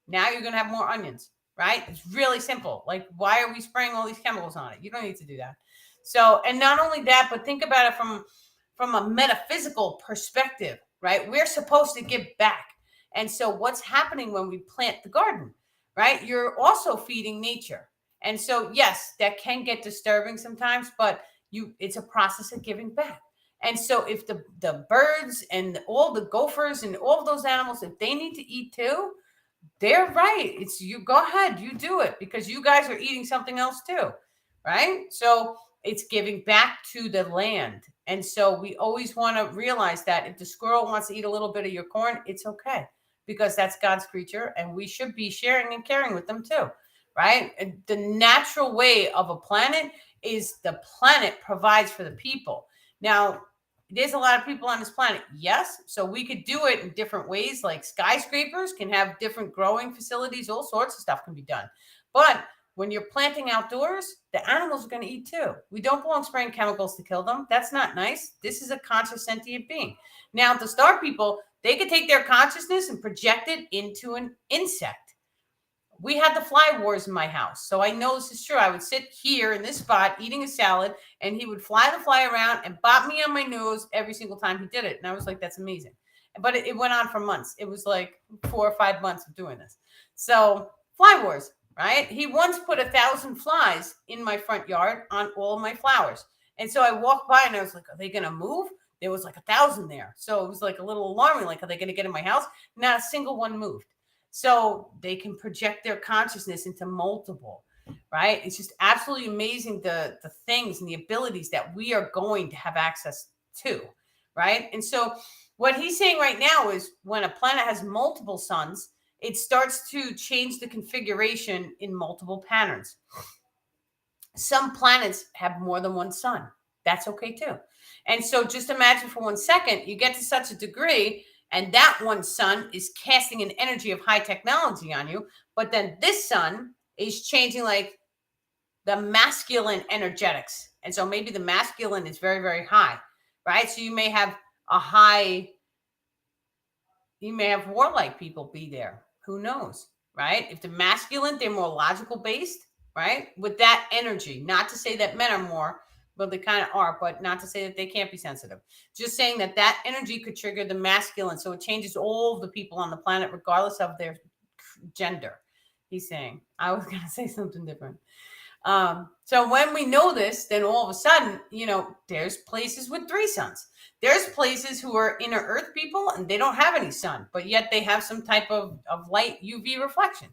Now you're going to have more onions, right? It's really simple. Like, why are we spraying all these chemicals on it? You don't need to do that. So, and not only that, but think about it from a metaphysical perspective, right? We're supposed to give back. And so what's happening when we plant the garden, right? You're also feeding nature. And so, yes, that can get disturbing sometimes, but it's a process of giving back. And so if the birds and all the gophers and all of those animals, if they need to eat too, they're right. It's you, go ahead, you do it, because you guys are eating something else too, right? So it's giving back to the land. And so we always want to realize that if the squirrel wants to eat a little bit of your corn, it's okay, because that's God's creature, and we should be sharing and caring with them too, right? And the natural way of a planet is the planet provides for the people. Now, there's a lot of people on this planet. Yes. So we could do it in different ways, like skyscrapers can have different growing facilities. All sorts of stuff can be done. But when you're planting outdoors, the animals are going to eat too. We don't belong spraying chemicals to kill them. That's not nice. This is a conscious sentient being. Now, the star people, they could take their consciousness and project it into an insect. We had the fly wars in my house, so I know this is true. I would sit here in this spot eating a salad, and he would fly the fly around and bop me on my nose every single time he did it. And I was like, that's amazing. But it went on for months. It was like 4 or 5 months of doing this. So fly wars, right? He once put 1,000 flies in my front yard on all my flowers. And so I walked by and I was like, are they going to move? There was like 1,000 there. So it was like a little alarming. Like, are they going to get in my house? Not a single one moved. So they can project their consciousness into multiple, right? It's just absolutely amazing the things and the abilities that we are going to have access to, right? And so what he's saying right now is when a planet has multiple suns, it starts to change the configuration in multiple patterns. Some planets have more than one sun. That's okay too. And so just imagine for 1 second, you get to such a degree, and that one sun is casting an energy of high technology on you. But then this sun is changing like the masculine energetics. And so maybe the masculine is very, very high, right? So you may have warlike people be there. Who knows, right? If the masculine, they're more logical based, right? With that energy, not to say that men are more, but they kind of are, but not to say that they can't be sensitive. Just saying that energy could trigger the masculine. So it changes all of the people on the planet, regardless of their gender. He's saying, I was going to say something different. So when we know this, then all of a sudden, there's places with 3 suns. There's places who are inner earth people and they don't have any sun, but yet they have some type of light UV reflection,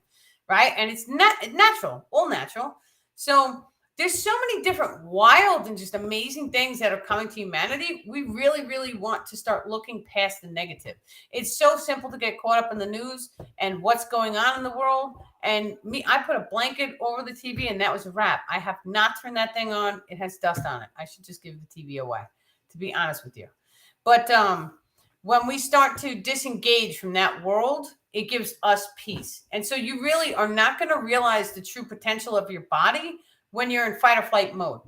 right? And it's natural, all natural. So there's so many different wild and just amazing things that are coming to humanity. We really, really want to start looking past the negative. It's so simple to get caught up in the news and what's going on in the world. And I put a blanket over the TV and that was a wrap. I have not turned that thing on. It has dust on it. I should just give the TV away, to be honest with you. But when we start to disengage from that world, it gives us peace. And so you really are not going to realize the true potential of your body when you're in fight or flight mode.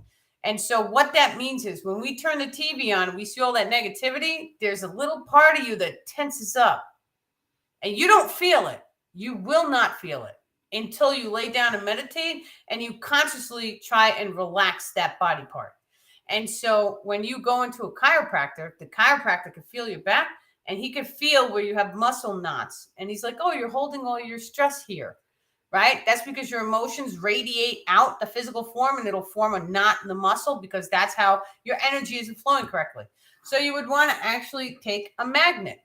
And so what that means is when we turn the TV on and we see all that negativity, there's a little part of you that tenses up and you don't feel it. You will not feel it until you lay down and meditate and you consciously try and relax that body part. And so when you go into a chiropractor, the chiropractor can feel your back and he can feel where you have muscle knots. And he's like, oh, you're holding all your stress here, right? That's because your emotions radiate out the physical form and it'll form a knot in the muscle because that's how your energy isn't flowing correctly. So you would want to actually take a magnet.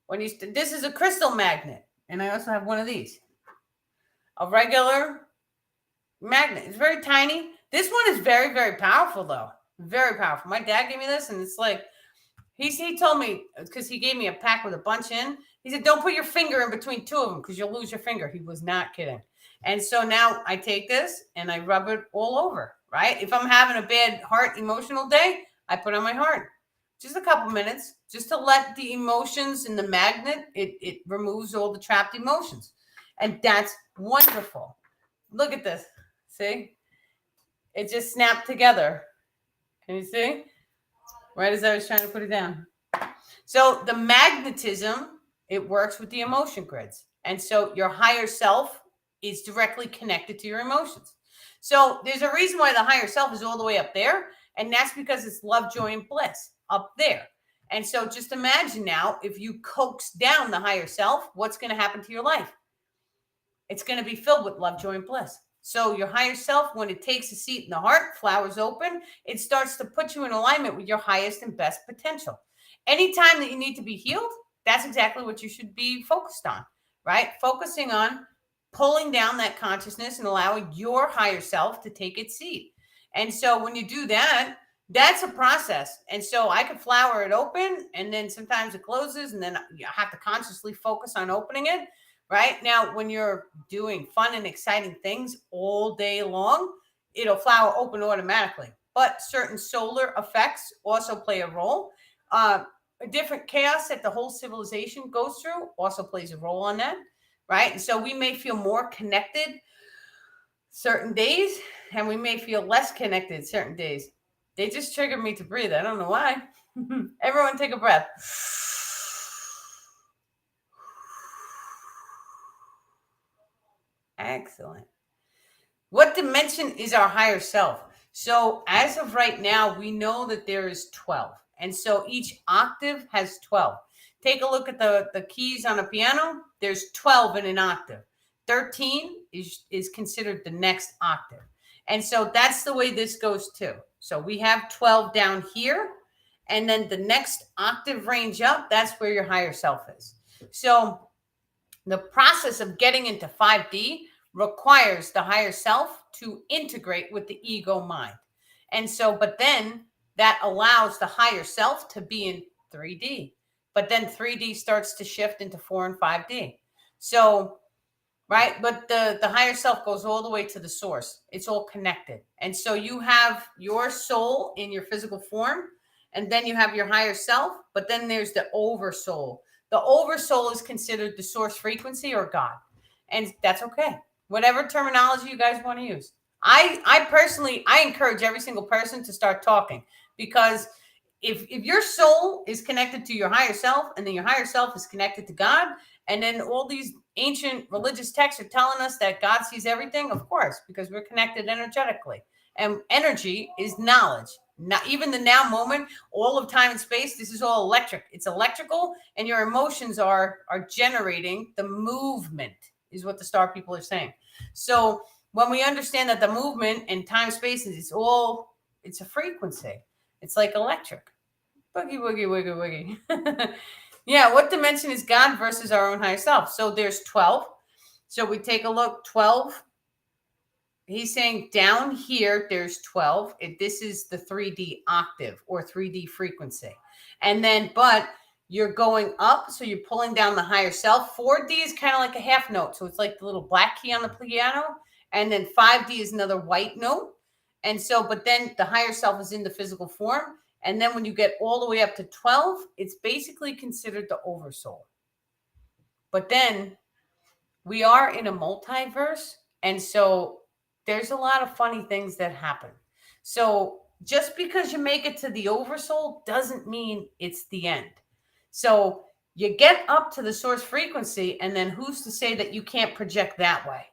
This is a crystal magnet. And I also have one of these. A regular magnet. It's very tiny. This one is very, very powerful, though. Very powerful. My dad gave me this, and it's like, he told me, because he gave me a pack with a bunch in, he said, don't put your finger in between 2 of them because you'll lose your finger. He was not kidding. And so now I take this and I rub it all over, right? If I'm having a bad heart emotional day, I put on my heart. Just a couple minutes, just to let the emotions in the magnet, it removes all the trapped emotions. And that's wonderful. Look at this. See? It just snapped together. Can you see? Right as I was trying to put it down. So the magnetism, it works with the emotion grids. And so your higher self is directly connected to your emotions. So there's a reason why the higher self is all the way up there. And that's because it's love, joy, and bliss up there. And so just imagine now, if you coax down the higher self, what's going to happen to your life? It's going to be filled with love, joy, and bliss. So your higher self, when it takes a seat in the heart, flowers open, it starts to put you in alignment with your highest and best potential. Anytime that you need to be healed, that's exactly what you should be focused on, right? Focusing on pulling down that consciousness and allowing your higher self to take its seat. And so when you do that, that's a process. And so I could flower it open and then sometimes it closes and then you have to consciously focus on opening it. Right now, when you're doing fun and exciting things all day long, it'll flower open automatically. But certain solar effects also play a role. A different chaos that the whole civilization goes through also plays a role on that, right? And so we may feel more connected certain days, and we may feel less connected certain days. They just triggered me to breathe. I don't know why. Everyone take a breath. Excellent. What dimension is our higher self? So as of right now, we know that there is 12. And so each octave has 12. Take a look at the keys on a piano. There's 12 in an octave. 13 is considered the next octave. And so that's the way this goes too. So we have 12 down here. And then the next octave range up, that's where your higher self is. So the process of getting into 5D requires the higher self to integrate with the ego mind. And so, but then that allows the higher self to be in 3D. But then 3D starts to shift into 4 and 5D. So, right, but the higher self goes all the way to the source. It's all connected. And so you have your soul in your physical form, and then you have your higher self, but then there's the oversoul. The oversoul is considered the source frequency or God. And that's okay. Whatever terminology you guys want to use. I personally encourage every single person to start talking, because if your soul is connected to your higher self and then your higher self is connected to God, and then all these ancient religious texts are telling us that God sees everything, of course, because we're connected energetically. And energy is knowledge. Not even the now moment, all of time and space, this is all electric. It's electrical, and your emotions are generating the movement, is what the star people are saying. So when we understand that the movement and time space is it's a frequency. It's like electric. Boogie, woogie, woogie, woogie. Yeah, what dimension is God versus our own higher self? So there's 12. So we take a look, 12. He's saying down here, there's 12. This is the 3D octave or 3D frequency. And then, but you're going up, so you're pulling down the higher self. 4D is kind of like a half note. So it's like the little black key on the piano. And then 5D is another white note. And so, but then the higher self is in the physical form. And then when you get all the way up to 12, it's basically considered the oversoul. But then we are in a multiverse. And so there's a lot of funny things that happen. So just because you make it to the oversoul doesn't mean it's the end. So you get up to the source frequency, and then who's to say that you can't project that way,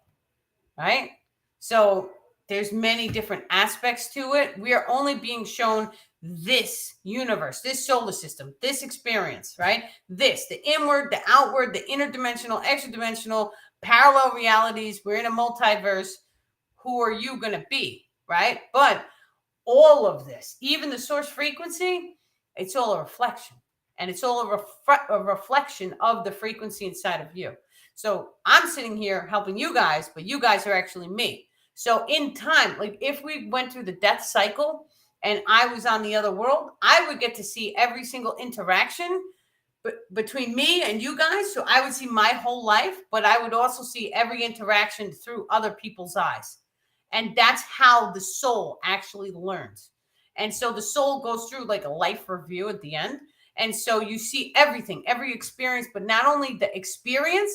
right? So there's many different aspects to it. We are only being shown this universe, this solar system, this experience, right? This, the inward, the outward, the interdimensional, extra-dimensional, parallel realities. We're in a multiverse. Who are you going to be, right? But all of this, even the source frequency, it's all a reflection. And it's all a reflection of the frequency inside of you. So I'm sitting here helping you guys, but you guys are actually me. So in time, like if we went through the death cycle and I was on the other world, I would get to see every single interaction between me and you guys. So I would see my whole life, but I would also see every interaction through other people's eyes. And that's how the soul actually learns. And so the soul goes through like a life review at the end. And so you see everything, every experience, but not only the experience,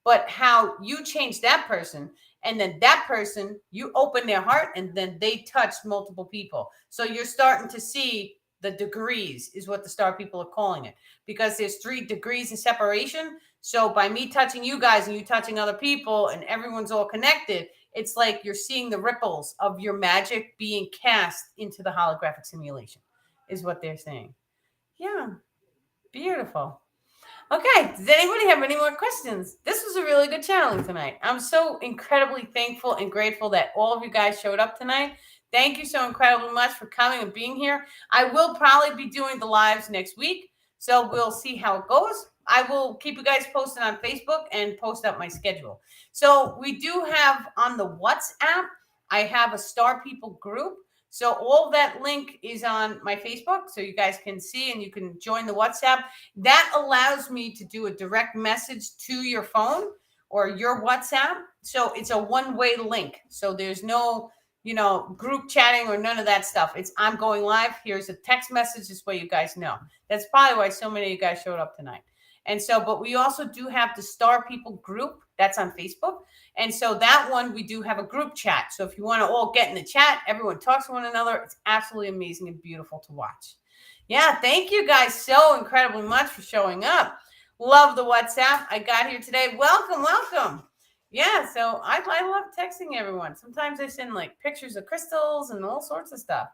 but how you change that person. And then that person, you open their heart, and then they touch multiple people. So you're starting to see the degrees is what the star people are calling it, because there's 3 degrees of separation. So by me touching you guys and you touching other people and everyone's all connected, it's like you're seeing the ripples of your magic being cast into the holographic simulation is what they're saying. Yeah. Beautiful. Okay. Does anybody have any more questions? This was a really good channeling tonight. I'm so incredibly thankful and grateful that all of you guys showed up tonight. Thank you so incredibly much for coming and being here. I will probably be doing the lives next week, so we'll see how it goes. I will keep you guys posted on Facebook and post up my schedule. So we do have on the WhatsApp, I have a Star People group. So all that link is on my Facebook, so you guys can see and you can join the WhatsApp. That allows me to do a direct message to your phone or your WhatsApp. So it's a one-way link. So there's no, group chatting or none of that stuff. It's I'm going live. Here's a text message. This way you guys know. That's probably why so many of you guys showed up tonight. And so, but we also do have the Star People group that's on Facebook. And so that one, we do have a group chat. So if you want to all get in the chat, everyone talks to one another. It's absolutely amazing and beautiful to watch. Yeah. Thank you guys so incredibly much for showing up. Love the WhatsApp I got here today. Welcome, welcome. Yeah. So I love texting everyone. Sometimes I send like pictures of crystals and all sorts of stuff.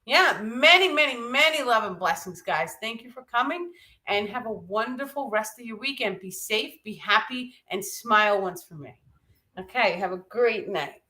Yeah, many, many, many love and blessings, guys. Thank you for coming and have a wonderful rest of your weekend. Be safe, be happy, and smile once for me. Okay, have a great night.